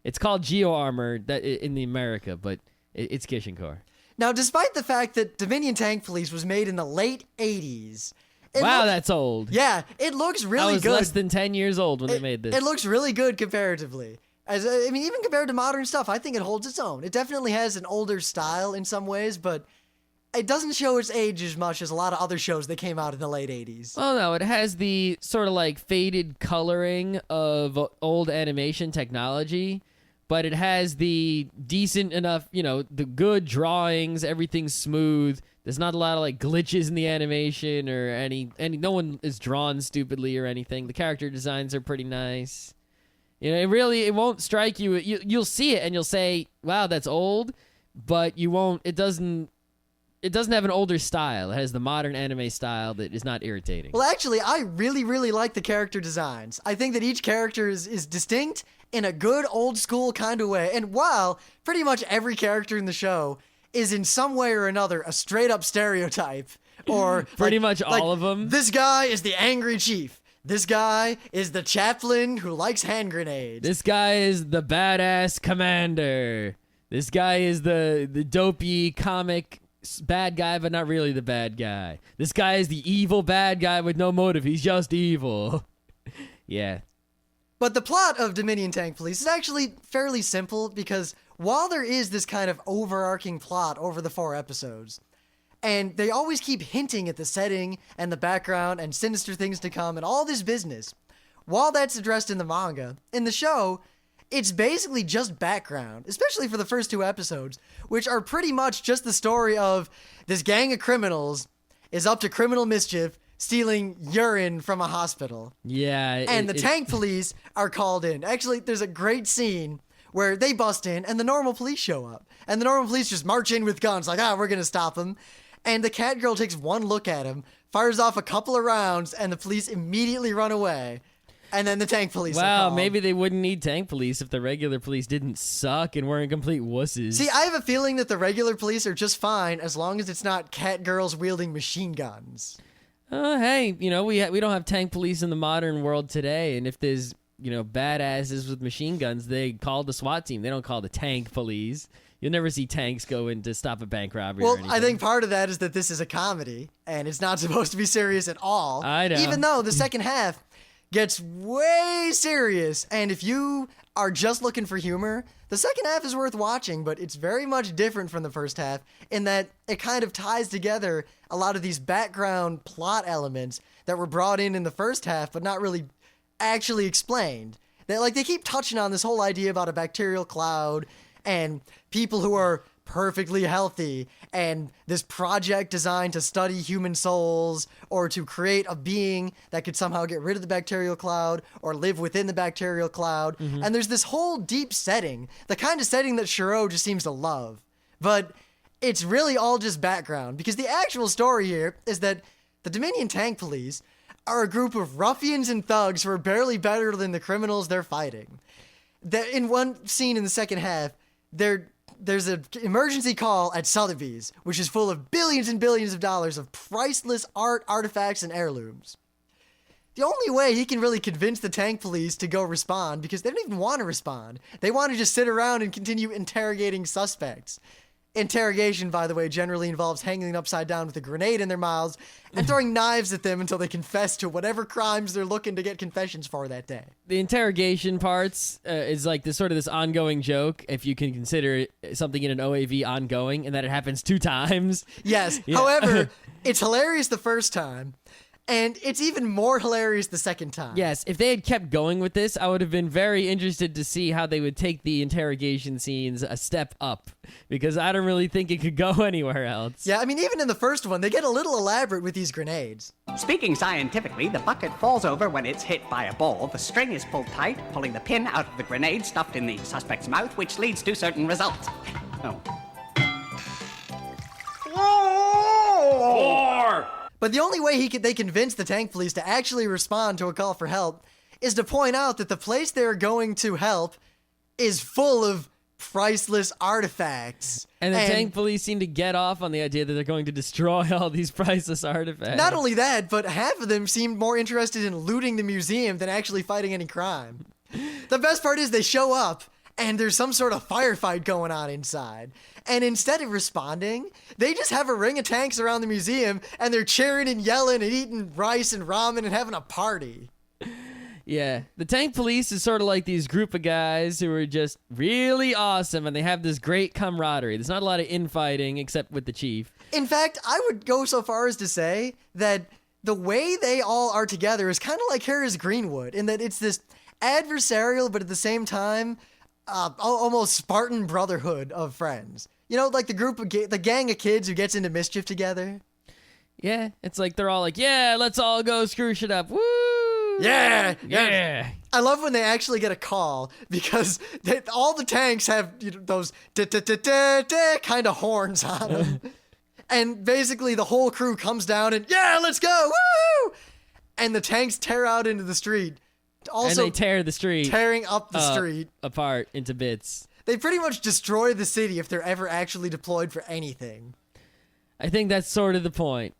It's called Geo Armor in the America, but it's Kishinkor. Now, despite the fact that Dominion Tank Police was made in the late 80s, Wow, that's old. Yeah, it looks really I was good. less than 10 years old when they made this. It looks really good comparatively. Even compared to modern stuff, I think it holds its own. It definitely has an older style in some ways, but it doesn't show its age as much as a lot of other shows that came out in the late 80s. Well, no, it has the sort of like faded coloring of old animation technology, but it has the decent enough, the good drawings, everything's smooth. There's not a lot of like glitches in the animation or any no one is drawn stupidly or anything. The character designs are pretty nice. It won't strike you. You'll see it and you'll say, "Wow, that's old," but you won't. It doesn't have an older style. It has the modern anime style that is not irritating. Well, actually, I really, really like the character designs. I think that each character is distinct in a good old school kind of way. And while pretty much every character in the show is in some way or another a straight up stereotype, or pretty much all of them. This guy is the angry chief. This guy is the chaplain who likes hand grenades. This guy is the badass commander. This guy is the dopey comic bad guy, but not really the bad guy. This guy is the evil bad guy with no motive. He's just evil. Yeah. But the plot of Dominion Tank Police is actually fairly simple because while there is this kind of overarching plot over the 4 episodes, and they always keep hinting at the setting and the background and sinister things to come and all this business, while that's addressed in the manga, in the show, it's basically just background, especially for the first 2 episodes, which are pretty much just the story of this gang of criminals is up to criminal mischief, stealing urine from a hospital. Yeah. And the tank police are called in. Actually, there's a great scene where they bust in and the normal police show up. And the normal police just march in with guns like, we're going to stop them. And the cat girl takes one look at him, fires off a couple of rounds, and the police immediately run away. And then the tank police are called. Maybe they wouldn't need tank police if the regular police didn't suck and weren't complete wusses. See, I have a feeling that the regular police are just fine as long as it's not cat girls wielding machine guns. Hey, we don't have tank police in the modern world today, and if there's, badasses with machine guns, they call the SWAT team. They don't call the tank police. You'll never see tanks go in to stop a bank robbery or anything. Well, I think part of that is that this is a comedy, and it's not supposed to be serious at all. I know. Even though the second half gets way serious, and if you are just looking for humor, the second half is worth watching, but it's very much different from the first half in that it kind of ties together a lot of these background plot elements that were brought in the first half, but not really actually explained. They keep touching on this whole idea about a bacterial cloud and people who are perfectly healthy and this project designed to study human souls or to create a being that could somehow get rid of the bacterial cloud or live within the bacterial cloud. Mm-hmm. And there's this whole deep setting, the kind of setting that Shiro just seems to love. But it's really all just background because the actual story here is that the Dominion Tank Police are a group of ruffians and thugs who are barely better than the criminals they're fighting. In one scene in the second half, there's an emergency call at Sotheby's, which is full of billions and billions of dollars of priceless art, artifacts, and heirlooms. The only way he can really convince the tank police to go respond, because they don't even want to respond. They want to just sit around and continue interrogating suspects. Interrogation, by the way, generally involves hanging them upside down with a grenade in their mouths and throwing knives at them until they confess to whatever crimes they're looking to get confessions for that day. The interrogation parts is like this ongoing joke, if you can consider something in an OAV ongoing, and that it happens 2 times. Yes. Yeah. However, it's hilarious the first time, and it's even more hilarious the second time. Yes, if they had kept going with this, I would have been very interested to see how they would take the interrogation scenes a step up, because I don't really think it could go anywhere else. Yeah, even in the first one, they get a little elaborate with these grenades. Speaking scientifically, the bucket falls over when it's hit by a ball. The string is pulled tight, pulling the pin out of the grenade stuffed in the suspect's mouth, which leads to certain results. Oh. But the only way they convince the tank police to actually respond to a call for help is to point out that the place they're going to help is full of priceless artifacts. And the tank police seem to get off on the idea that they're going to destroy all these priceless artifacts. Not only that, but half of them seemed more interested in looting the museum than actually fighting any crime. The best part is they show up, and there's some sort of firefight going on inside. And instead of responding, they just have a ring of tanks around the museum, and they're cheering and yelling and eating rice and ramen and having a party. Yeah, the tank police is sort of like these group of guys who are just really awesome, and they have this great camaraderie. There's not a lot of infighting except with the chief. In fact, I would go so far as to say that the way they all are together is kind of like Harris Greenwood, in that it's this adversarial, but at the same time, almost Spartan brotherhood of friends. You know, like the gang of kids who gets into mischief together. Yeah, it's like they're all like, yeah, let's all go screw shit up. Woo! Yeah, yeah. I love when they actually get a call because all the tanks have those kind of horns on them. And basically the whole crew comes down and, yeah, let's go, woo! And the tanks tear out into the street. Also, and they tear the street. Tearing up the street. Apart into bits. They pretty much destroy the city if they're ever actually deployed for anything. I think that's sort of the point.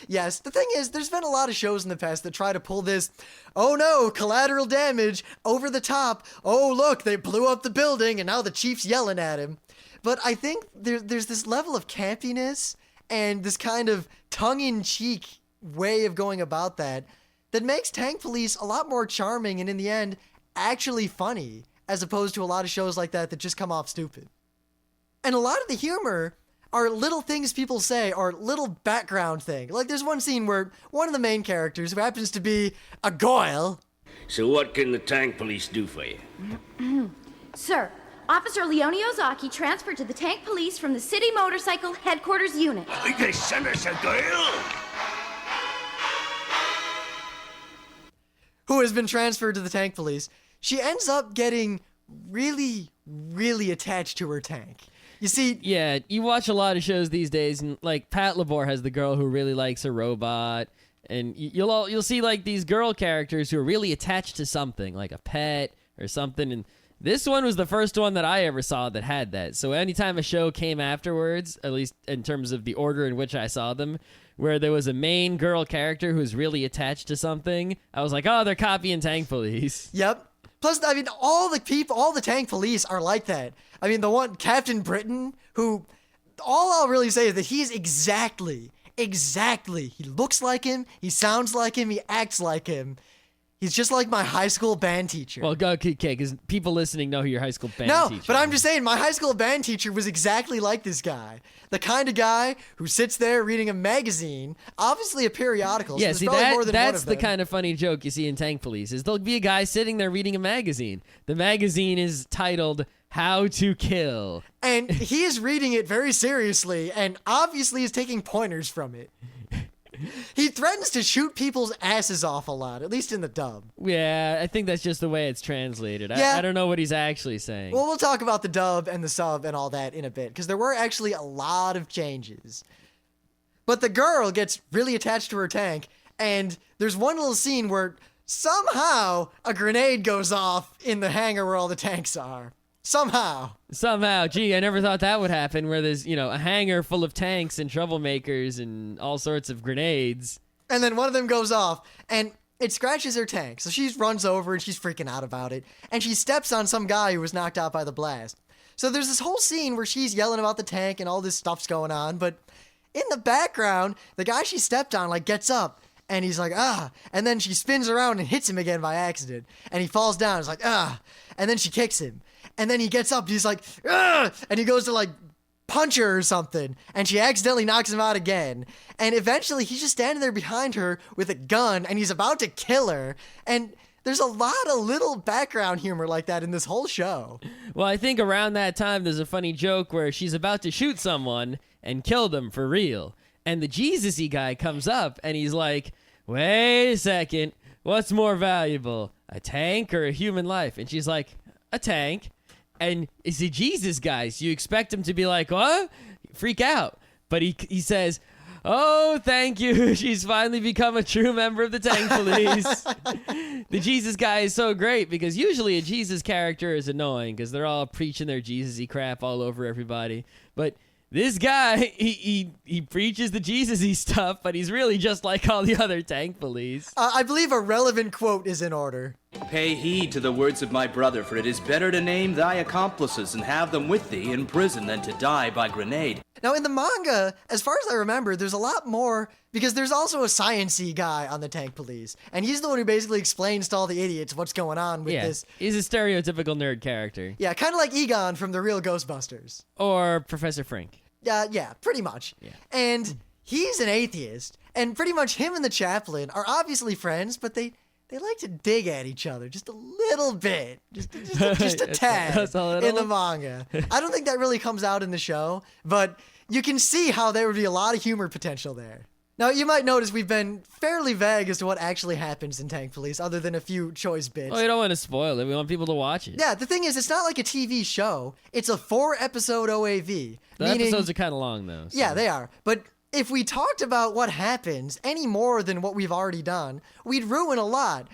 Yes, the thing is, there's been a lot of shows in the past that try to pull this, oh no, collateral damage, over the top, oh look, they blew up the building and now the chief's yelling at him. But I think there's this level of campiness and this kind of tongue-in-cheek way of going about that makes Tank Police a lot more charming and in the end, actually funny, as opposed to a lot of shows like that just come off stupid. And a lot of the humor are little things people say or little background thing. Like there's one scene where one of the main characters, who happens to be a Goyle. So what can the Tank Police do for you? Sir, Officer Leone Ozaki transferred to the Tank Police from the City Motorcycle Headquarters Unit. They sent us a girl? Who has been transferred to the Tank Police. She ends up getting really, really attached to her tank. You see, yeah, you watch a lot of shows these days, and like Pat Labor has the girl who really likes her robot, and you'll see like these girl characters who are really attached to something, like a pet or something. And this one was the first one that I ever saw that had that. So anytime a show came afterwards, at least in terms of the order in which I saw them, where there was a main girl character who's really attached to something, I was like, oh, they're copying Tank Police. Yep. Plus, I mean, all the Tank Police are like that. I mean, the one, Captain Britain, who, all I'll really say is that he's exactly, he looks like him, he sounds like him, he acts like him. He's just like my high school band teacher. Well, okay, because people listening know who your high school band teacher is. No, but I'm just saying, my high school band teacher was exactly like this guy. The kind of guy who sits there reading a magazine, obviously a periodical. Yeah, so see, that's the kind of funny joke you see in Tank Police, is there'll be a guy sitting there reading a magazine. The magazine is titled How to Kill. And he is reading it very seriously, and obviously is taking pointers from it. He threatens to shoot people's asses off a lot, at least in the dub. Yeah, I think that's just the way it's translated. Yeah. I don't know what he's actually saying. Well, we'll talk about the dub and the sub and all that in a bit, because there were actually a lot of changes. But the girl gets really attached to her tank, and there's one little scene where somehow a grenade goes off in the hangar where all the tanks are. Somehow. Gee, I never thought that would happen, where there's, a hangar full of tanks and troublemakers and all sorts of grenades. And then one of them goes off, and it scratches her tank. So she runs over, and she's freaking out about it. And she steps on some guy who was knocked out by the blast. So there's this whole scene where she's yelling about the tank and all this stuff's going on. But in the background, the guy she stepped on, gets up. And he's like, ah. And then she spins around and hits him again by accident. And he falls down. He's like, ah. And then she kicks him. And then he gets up, he's like, ugh! And he goes to punch her or something. And she accidentally knocks him out again. And eventually he's just standing there behind her with a gun and he's about to kill her. And there's a lot of little background humor like that in this whole show. Well, I think around that time there's a funny joke where she's about to shoot someone and kill them for real. And the Jesus-y guy comes up and he's like, wait a second, what's more valuable, a tank or a human life? And she's like, a tank. And it's the Jesus guys. You expect him to be like, what? Freak out. But he says, oh, thank you. She's finally become a true member of the Tank Police. The Jesus guy is so great because usually a Jesus character is annoying because they're all preaching their Jesus-y crap all over everybody. But this guy, he preaches the Jesus-y stuff, but he's really just like all the other tank police. I believe a relevant quote is in order. Pay heed to the words of my brother, for it is better to name thy accomplices and have them with thee in prison than to die by grenade. Now, in the manga, as far as I remember, there's a lot more, because there's also a science-y guy on the tank police, and he's the one who basically explains to all the idiots what's going on with this. He's a stereotypical nerd character. Yeah, kind of like Egon from the real Ghostbusters. Or Professor Frink. Yeah, pretty much. Yeah. And he's an atheist, and pretty much him and the chaplain are obviously friends, but they like to dig at each other just a little bit, just a tad Just a little? in the manga. I don't think that really comes out in the show, but you can see how there would be a lot of humor potential there. Now, you might notice we've been fairly vague as to what actually happens in Tank Police, other than a few choice bits. Well, we don't want to spoil it. We want people to watch it. Yeah, the thing is, it's not like a TV show. It's a 4-episode OAV. The episodes are kind of long, though. So. Yeah, they are. But if we talked about what happens any more than what we've already done, we'd ruin a lot.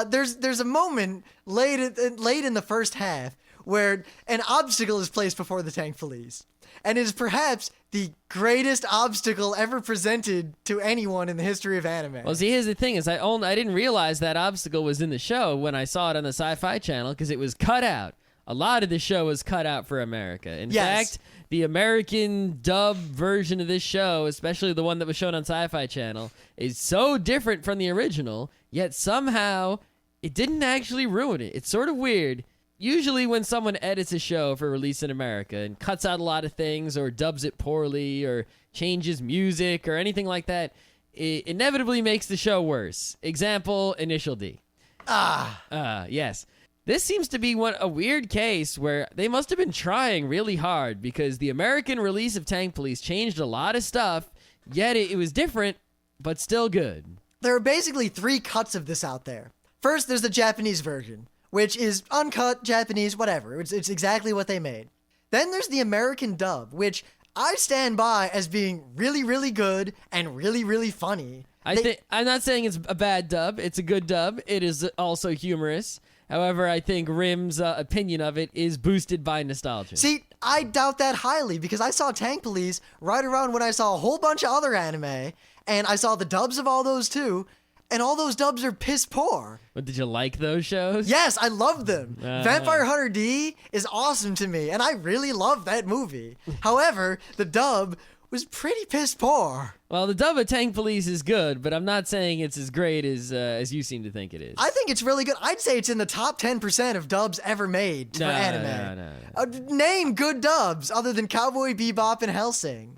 There's a moment late in the first half where an obstacle is placed before the tank police. And it is perhaps the greatest obstacle ever presented to anyone in the history of anime. Well, see, here's the thing: is I didn't realize that obstacle was in the show when I saw it on the Sci-Fi Channel because it was cut out. A lot of the show was cut out for America. In fact, the American dub version of this show, especially the one that was shown on Sci-Fi Channel, is so different from the original. Yet somehow it didn't actually ruin it. It's sort of weird. Usually when someone edits a show for release in America and cuts out a lot of things or dubs it poorly or changes music or anything like that, it inevitably makes the show worse. Example, Initial D. Yes. This seems to be a weird case where they must have been trying really hard because the American release of Tank Police changed a lot of stuff, yet it was different, but still good. There are basically 3 cuts of this out there. First, there's the Japanese version, which is uncut, Japanese, whatever. It's exactly what they made. Then there's the American dub, which I stand by as being really, really good and really, really funny. I'm not saying it's a bad dub. It's a good dub. It is also humorous. However, I think Rim's opinion of it is boosted by nostalgia. See, I doubt that highly because I saw Tank Police right around when I saw a whole bunch of other anime, and I saw the dubs of all those too, and all those dubs are piss poor. But did you like those shows? Yes, I loved them. Vampire Hunter D is awesome to me, and I really love that movie. However, the dub was pretty piss poor. Well, the dub of Tank Police is good, but I'm not saying it's as great as you seem to think it is. I think it's really good. I'd say it's in the top 10% of dubs ever made for anime. No. Name good dubs other than Cowboy Bebop and Hellsing.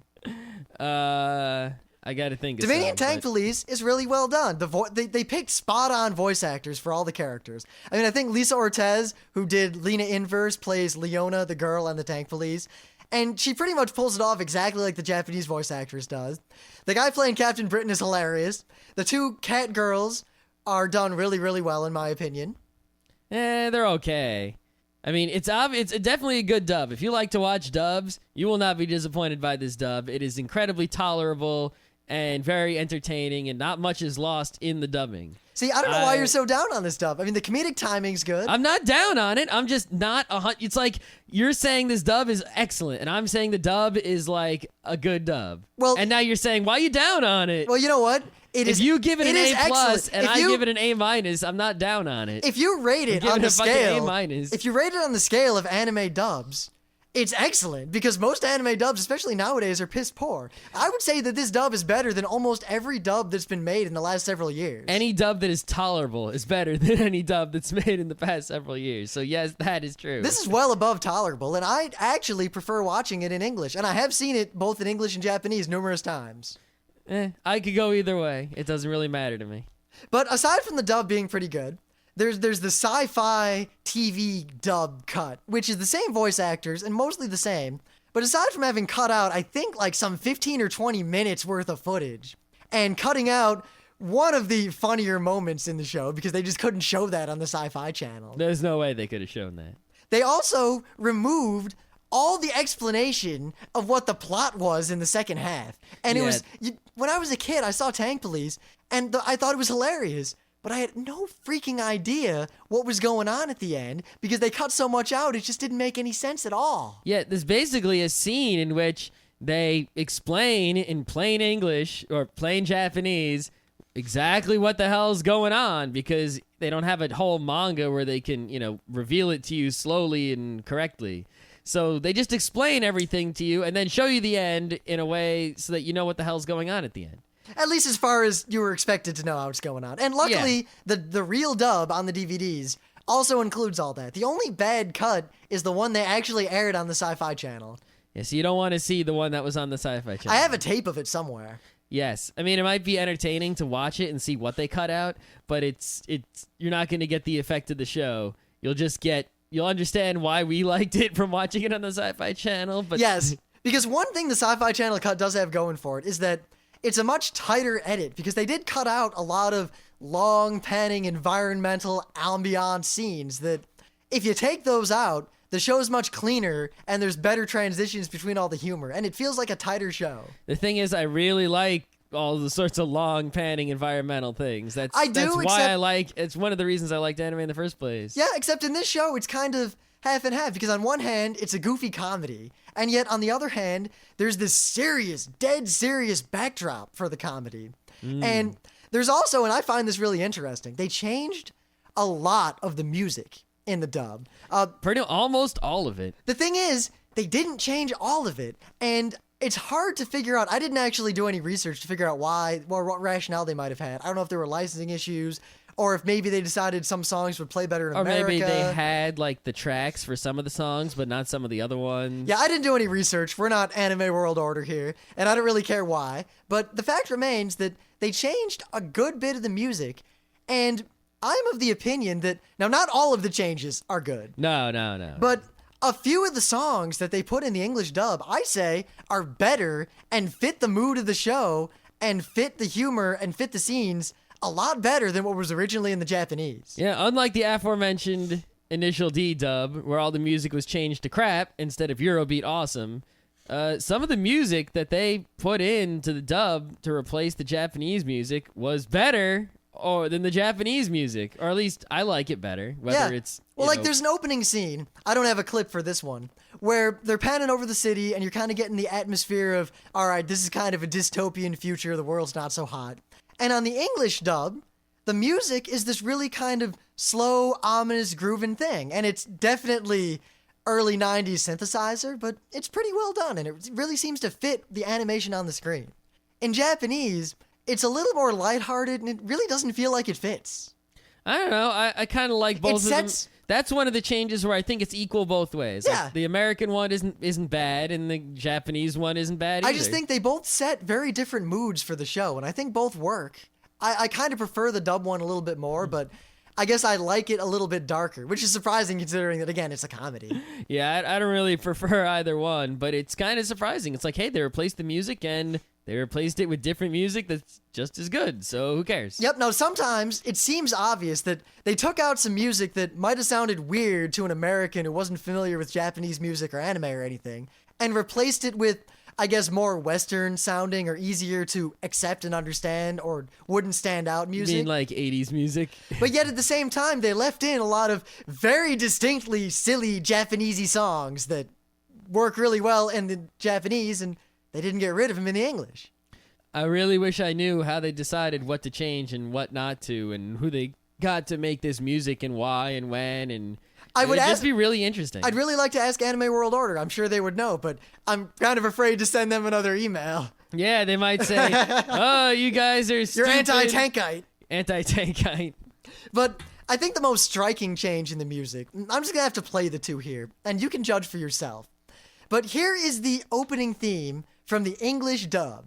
I gotta think. Dominion Tank Police is really well done. They picked spot-on voice actors for all the characters. I mean, I think Lisa Ortiz, who did Lena Inverse, plays Leona, the girl on the Tank Police. And she pretty much pulls it off exactly like the Japanese voice actress does. The guy playing Captain Britain is hilarious. The 2 cat girls are done really, really well, in my opinion. They're okay. I mean, it's definitely a good dub. If you like to watch dubs, you will not be disappointed by this dub. It is incredibly tolerable and very entertaining, and not much is lost in the dubbing. See, I don't know why you're so down on this dub. I mean, the comedic timing's good. I'm not down on it. I'm just not it's like you're saying this dub is excellent, and I'm saying the dub is like a good dub. Well, and now you're saying, why are you down on it? Well, you know what? If you give it an A plus and I give it an A minus, I'm not down on it. If you rate it on the scale, A-. If you rate it on the scale of anime dubs, it's excellent because most anime dubs, especially nowadays, are piss poor. I would say that this dub is better than almost every dub that's been made in the last several years. Any dub that is tolerable is better than any dub that's made in the past several years. So yes, that is true. This is well above tolerable, and I actually prefer watching it in English. And I have seen it both in English and Japanese numerous times. I could go either way. It doesn't really matter to me. But aside from the dub being pretty good, there's the sci-fi TV dub cut, which is the same voice actors and mostly the same. But aside from having cut out, I think like some 15 or 20 minutes worth of footage and cutting out one of the funnier moments in the show because they just couldn't show that on the Sci-Fi Channel. There's no way they could have shown that. They also removed all the explanation of what the plot was in the second half. And it was, when I was a kid, I saw Tank Police and I thought it was hilarious. But I had no freaking idea what was going on at the end because they cut so much out, it just didn't make any sense at all. Yeah, there's basically a scene in which they explain in plain English or plain Japanese exactly what the hell's going on, because they don't have a whole manga where they can, reveal it to you slowly and correctly. So they just explain everything to you and then show you the end in a way so that you know what the hell's going on at the end. At least as far as you were expected to know how it's going on. And luckily, the real dub on the DVDs also includes all that. The only bad cut is the one they actually aired on the Sci-Fi Channel. Yeah, so you don't want to see the one that was on the Sci-Fi Channel. I have a tape of it somewhere. Yes. I mean, it might be entertaining to watch it and see what they cut out, but it's you're not going to get the effect of the show. You'll understand why we liked it from watching it on the Sci-Fi Channel. But yes, because one thing the Sci-Fi Channel cut does have going for it is that it's a much tighter edit, because they did cut out a lot of long, panning, environmental, ambient scenes that, if you take those out, the show's much cleaner, and there's better transitions between all the humor, and it feels like a tighter show. The thing is, I really like all the sorts of long, panning, environmental things. That's why it's one of the reasons I liked anime in the first place. Yeah, except in this show, it's kind of half and half, because on one hand, it's a goofy comedy, and yet on the other hand, there's this serious, dead serious backdrop for the comedy. And there's also, and I find this really interesting, they changed a lot of the music in the dub. Almost all of it. The thing is, they didn't change all of it, and it's hard to figure out. I didn't actually do any research to figure out why, or what rationale they might have had. I don't know if there were licensing issues, or if maybe they decided some songs would play better in America. Or maybe they had, the tracks for some of the songs, but not some of the other ones. Yeah, I didn't do any research. We're not Anime World Order here, and I don't really care why. But the fact remains that they changed a good bit of the music, and I'm of the opinion that, now, not all of the changes are good. No. But a few of the songs that they put in the English dub, I say, are better and fit the mood of the show and fit the humor and fit the scenes a lot better than what was originally in the Japanese. Yeah, unlike the aforementioned Initial D dub, where all the music was changed to crap instead of Eurobeat awesome, some of the music that they put into the dub to replace the Japanese music was better than the Japanese music, or at least I like it better. Whether it's there's an opening scene. I don't have a clip for this one, where they're panning over the city, and you're kind of getting the atmosphere of, all right, this is kind of a dystopian future. The world's not so hot. And on the English dub, the music is this really kind of slow, ominous, grooving thing, and it's definitely early 90s synthesizer, but it's pretty well done, and it really seems to fit the animation on the screen. In Japanese, it's a little more lighthearted, and it really doesn't feel like it fits. I don't know. I kind of like both of them. That's one of the changes where I think it's equal both ways. Yeah. The American one isn't bad, and the Japanese one isn't bad either. I just think they both set very different moods for the show, and I think both work. I kind of prefer the dub one a little bit more, but I guess I like it a little bit darker, which is surprising considering that, again, it's a comedy. Yeah, I don't really prefer either one, but it's kind of surprising. It's like, hey, they replaced the music, and they replaced it with different music that's just as good, so who cares? Yep, now sometimes it seems obvious that they took out some music that might have sounded weird to an American who wasn't familiar with Japanese music or anime or anything, and replaced it with, I guess, more Western sounding or easier to accept and understand or wouldn't stand out music. You mean like 80s music? But yet at the same time, they left in a lot of very distinctly silly Japanesey songs that work really well in the Japanese, and they didn't get rid of them in the English. I really wish I knew how they decided what to change and what not to, and who they got to make this music and why and when, and it'd just be really interesting. I'd really like to ask Anime World Order. I'm sure they would know, but I'm kind of afraid to send them another email. Yeah, they might say, oh, you guys are stupid. You're anti-tankite. Anti-tankite. But I think the most striking change in the music, I'm just going to have to play the two here, and you can judge for yourself. But here is the opening theme from the English dub.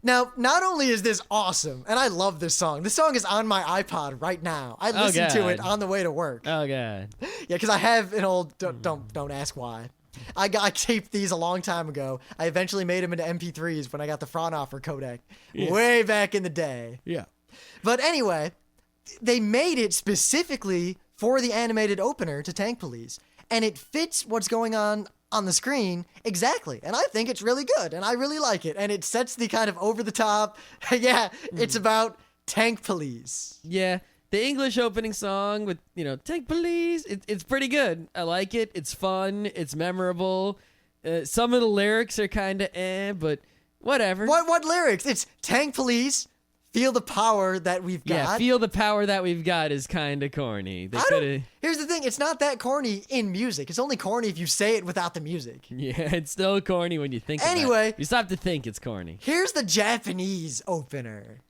Now, not only is this awesome, and I love this song is on my iPod right now. I listen to it on the way to work. Oh, God. Yeah, because I have an old, don't ask why. I taped these a long time ago. I eventually made them into MP3s when I got the Fraunhofer codec way back in the day. Yeah. But anyway, they made it specifically for the animated opener to Tank Police, and it fits what's going on the screen exactly. And I think it's really good, and I really like it. And it sets the kind of over the top, it's about Tank Police. Yeah. The English opening song with, Tank Police, it's pretty good. I like it. It's fun. It's memorable. Some of the lyrics are kind of but whatever. What lyrics? It's Tank Police, feel the power that we've got. Yeah, feel the power that we've got is kind of corny. Here's the thing. It's not that corny in music. It's only corny if you say it without the music. Yeah, it's still corny when you think about it. Anyway. You stop to think it's corny. Here's the Japanese opener.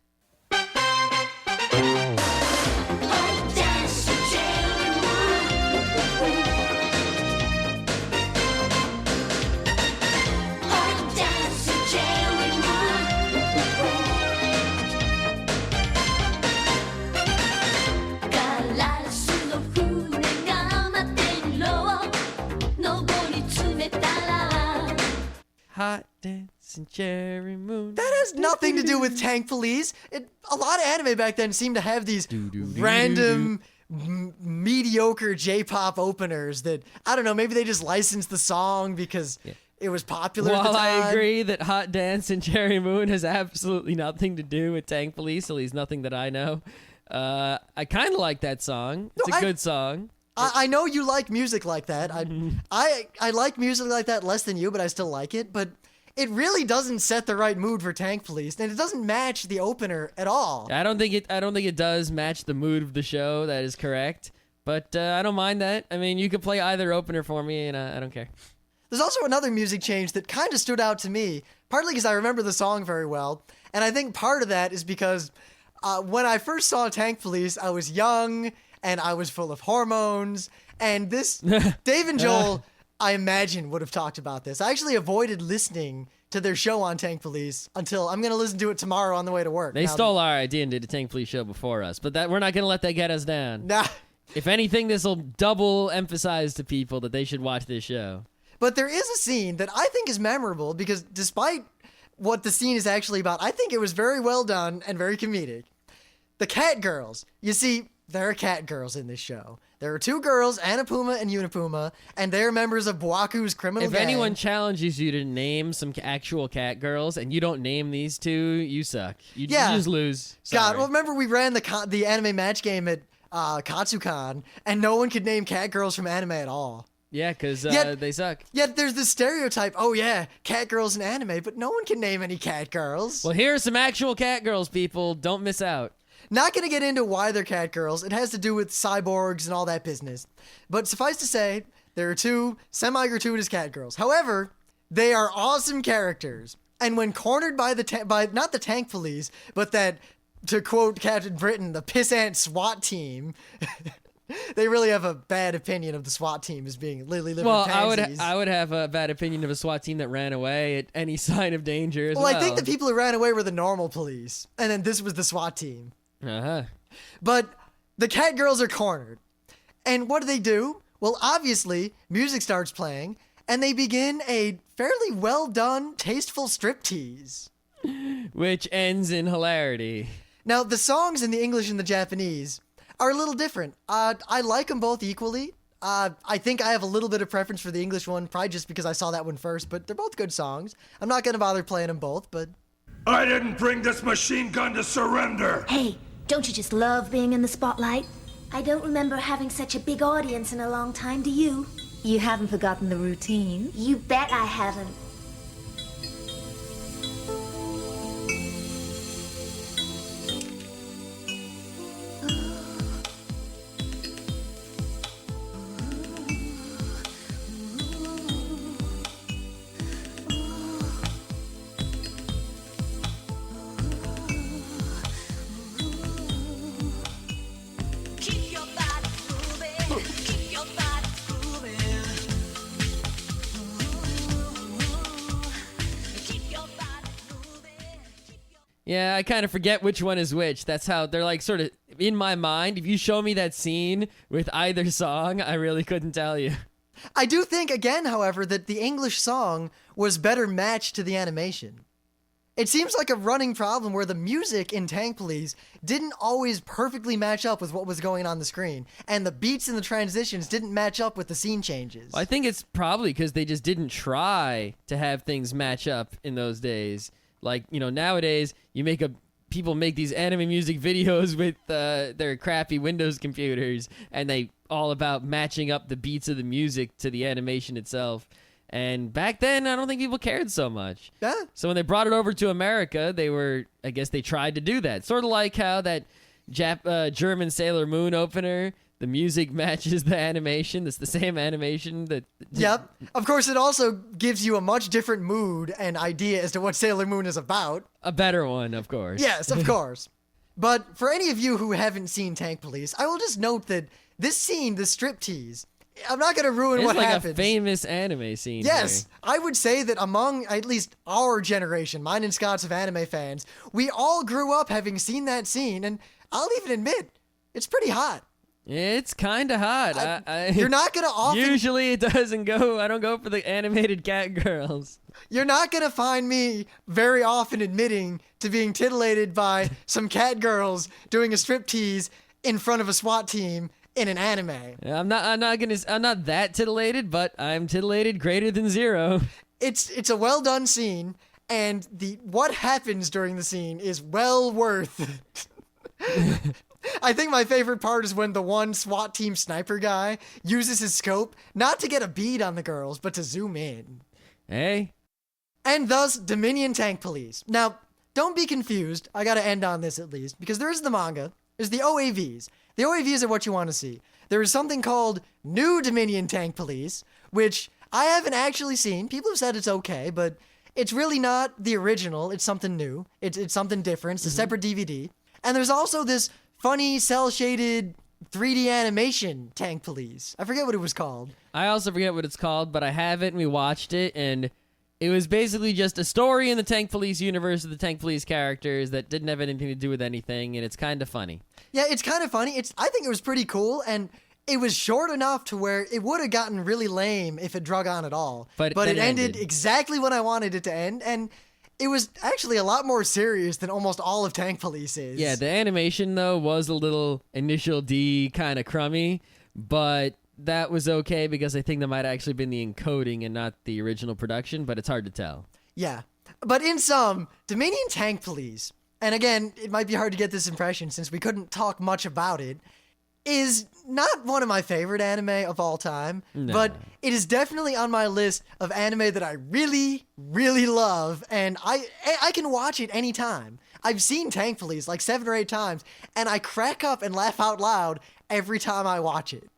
Hot dancing cherry moon. That has nothing to do with Tank Police. A lot of anime back then seemed to have these random mediocre J-pop openers that, I don't know, maybe they just licensed the song because it was popular at the While time. I agree that Hot Dance and Cherry Moon has absolutely nothing to do with Tank Police, at least nothing that I know, I kind of like that song. It's a good song. I know you like music like that. I like music like that less than you, but I still like it. But it really doesn't set the right mood for Tank Police, and it doesn't match the opener at all. I don't think it does match the mood of the show. That is correct. But I don't mind that. I mean, you could play either opener for me, and I don't care. There's also another music change that kind of stood out to me, partly because I remember the song very well, and I think part of that is because when I first saw Tank Police, I was young and I was full of hormones, and this Dave and Joel, I imagine, would have talked about this. I actually avoided listening to their show on Tank Police until I'm going to listen to it tomorrow on the way to work. They stole our idea and did a Tank Police show before us, but we're not going to let that get us down. Nah. If anything, this will double emphasize to people that they should watch this show. But there is a scene that I think is memorable because despite what the scene is actually about, I think it was very well done and very comedic. The cat girls. You see, there are cat girls in this show. There are two girls, Annapuma and Unipuma, and they're members of Bwaku's criminal gang. If anyone challenges you to name some actual cat girls and you don't name these two, you suck. You just lose. Sorry. God, well, remember we ran the anime match game at Katsucon, and no one could name cat girls from anime at all. Yeah, because they suck. Yet there's this stereotype, oh yeah, cat girls in anime, but no one can name any cat girls. Well, here are some actual cat girls, people. Don't miss out. Not going to get into why they're cat girls. It has to do with cyborgs and all that business. But suffice to say, there are two semi-gratuitous cat girls. However, they are awesome characters. And when cornered by not the Tank Police, but that, to quote Captain Britain, the pissant SWAT team, they really have a bad opinion of the SWAT team as being lily-livered pansies. I would have a bad opinion of a SWAT team that ran away at any sign of danger as well. Well, I think the people who ran away were the normal police, and then this was the SWAT team. Uh-huh. But the cat girls are cornered. And what do? Well, obviously, music starts playing, and they begin a fairly well-done, tasteful striptease. Which ends in hilarity. Now, the songs in the English and the Japanese are a little different. I like them both equally. I think I have a little bit of preference for the English one, probably just because I saw that one first, but they're both good songs. I'm not going to bother playing them both, but... I didn't bring this machine gun to surrender! Hey, don't you just love being in the spotlight? I don't remember having such a big audience in a long time, do you? You haven't forgotten the routine? You bet I haven't. Yeah, I kind of forget which one is which. That's how they're like sort of in my mind. If you show me that scene with either song, I really couldn't tell you. I do think, again, however, that the English song was better matched to the animation. It seems like a running problem where the music in Tank Police didn't always perfectly match up with what was going on the screen, and the beats and the transitions didn't match up with the scene changes. Well, I think it's probably because they just didn't try to have things match up in those days. Like, nowadays, people make these anime music videos with their crappy Windows computers, and they all about matching up the beats of the music to the animation itself. And back then, I don't think people cared so much. Yeah. So when they brought it over to America, I guess they tried to do that. Sort of like how that German Sailor Moon opener, the music matches the animation. It's the same animation that... Yep. Of course, it also gives you a much different mood and idea as to what Sailor Moon is about. A better one, of course. Yes, of course. But for any of you who haven't seen Tank Police, I will just note that this scene, the striptease, I'm not going to ruin what happens. It's like a famous anime scene. Yes, here. I would say that among at least our generation, mine and Scott's of anime fans, we all grew up having seen that scene, and I'll even admit, it's pretty hot. It's kind of hot. You're not going to often... Usually it doesn't go... I don't go for the animated cat girls. You're not going to find me very often admitting to being titillated by some cat girls doing a striptease in front of a SWAT team in an anime. I'm not that titillated, but I'm titillated greater than zero. It's a well done scene, and what happens during the scene is well worth it. I think my favorite part is when the one SWAT team sniper guy uses his scope not to get a bead on the girls, but to zoom in. Hey. And thus, Dominion Tank Police. Now, don't be confused. I gotta end on this at least, because there is the manga. There's the OAVs. The OAVs are what you want to see. There is something called New Dominion Tank Police, which I haven't actually seen. People have said it's okay, but it's really not the original. It's something new. It's something different. It's a separate DVD. And there's also this funny cel-shaded 3D animation Tank Police. I forget what it was called. I also forget what it's called, but I have it and we watched it, and it was basically just a story in the Tank Police universe of the Tank Police characters that didn't have anything to do with anything, and it's kind of funny. Yeah, it's kind of funny. I think it was pretty cool, and it was short enough to where it would have gotten really lame if it drug on at all. But it ended exactly when I wanted it to end, and it was actually a lot more serious than almost all of Tank Police is. Yeah, the animation, though, was a little Initial D kind of crummy, but that was okay because I think that might have actually been the encoding and not the original production, but it's hard to tell. Yeah. But in sum, Dominion Tank Police, and again, it might be hard to get this impression since we couldn't talk much about it, is not one of my favorite anime of all time, but it is definitely on my list of anime that I really, really love, and I can watch it anytime. I've seen Tank Police like 7 or 8 times, and I crack up and laugh out loud every time I watch it.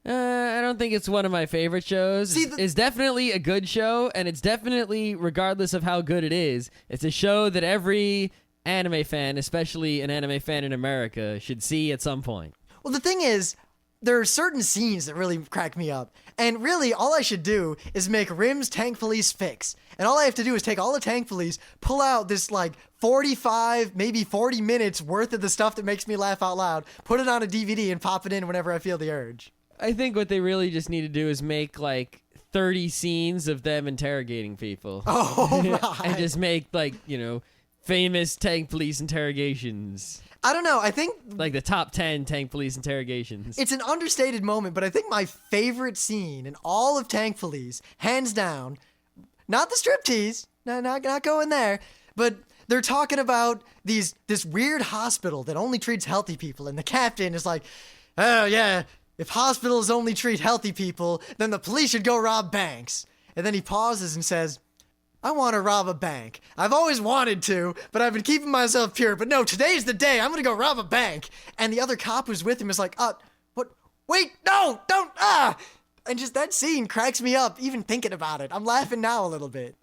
I don't think it's one of my favorite shows. It's definitely a good show, and it's definitely, regardless of how good it is, it's a show that every anime fan, especially an anime fan in America, should see at some point. Well, the thing is, there are certain scenes that really crack me up, and really, all I should do is make Rim's Tank Police fix, and all I have to do is take all the Tank Police, pull out this, 45, maybe 40 minutes worth of the stuff that makes me laugh out loud, put it on a DVD, and pop it in whenever I feel the urge. I think what they really just need to do is make 30 scenes of them interrogating people. Oh, right. And just make famous Tank Police interrogations. I don't know. I think the top 10 Tank Police interrogations. It's an understated moment, but I think my favorite scene in all of Tank Police, hands down, not the striptease, no, not going there, but they're talking about this weird hospital that only treats healthy people, and the captain is like, oh yeah, if hospitals only treat healthy people, then the police should go rob banks. And then he pauses and says, I want to rob a bank. I've always wanted to, but I've been keeping myself pure. But no, today's the day. I'm going to go rob a bank. And the other cop who's with him is like, what? Wait, no, don't, And just that scene cracks me up, even thinking about it. I'm laughing now a little bit.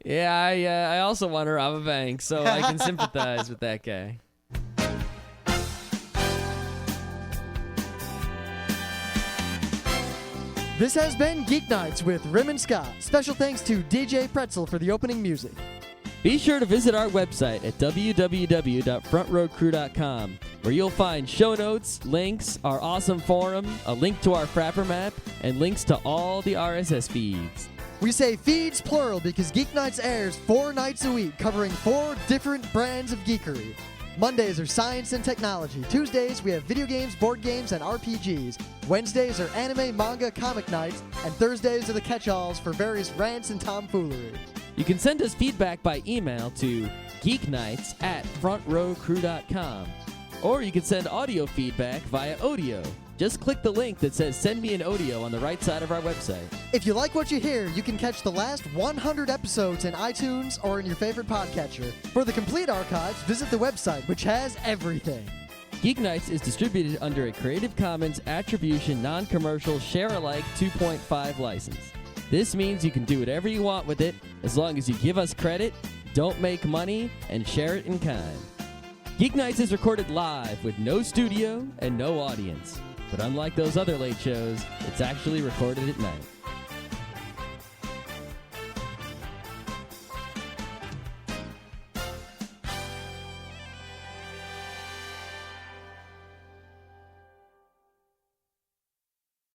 Yeah, I also want to rob a bank, so I can sympathize with that guy. This has been Geeknights with Rim and Scott. Special thanks to DJ Pretzel for the opening music. Be sure to visit our website at www.frontrowcrew.com, where you'll find show notes, links, our awesome forum, a link to our Frapper map, and links to all the RSS feeds. We say feeds plural because Geeknights airs 4 nights a week, covering 4 different brands of geekery. Mondays are science and technology. Tuesdays, we have video games, board games, and RPGs. Wednesdays are anime, manga, comic nights. And Thursdays are the catch-alls for various rants and tomfoolery. You can send us feedback by email to geeknights@frontrowcrew.com. Or you can send audio feedback via Odeo. Just click the link that says Send Me an Odeo on the right side of our website. If you like what you hear, you can catch the last 100 episodes in iTunes or in your favorite podcatcher. For the complete archives, visit the website, which has everything. Geeknights is distributed under a Creative Commons Attribution Non-Commercial Share-alike 2.5 license. This means you can do whatever you want with it as long as you give us credit, don't make money, and share it in kind. Geeknights is recorded live with no studio and no audience. But unlike those other late shows, it's actually recorded at night.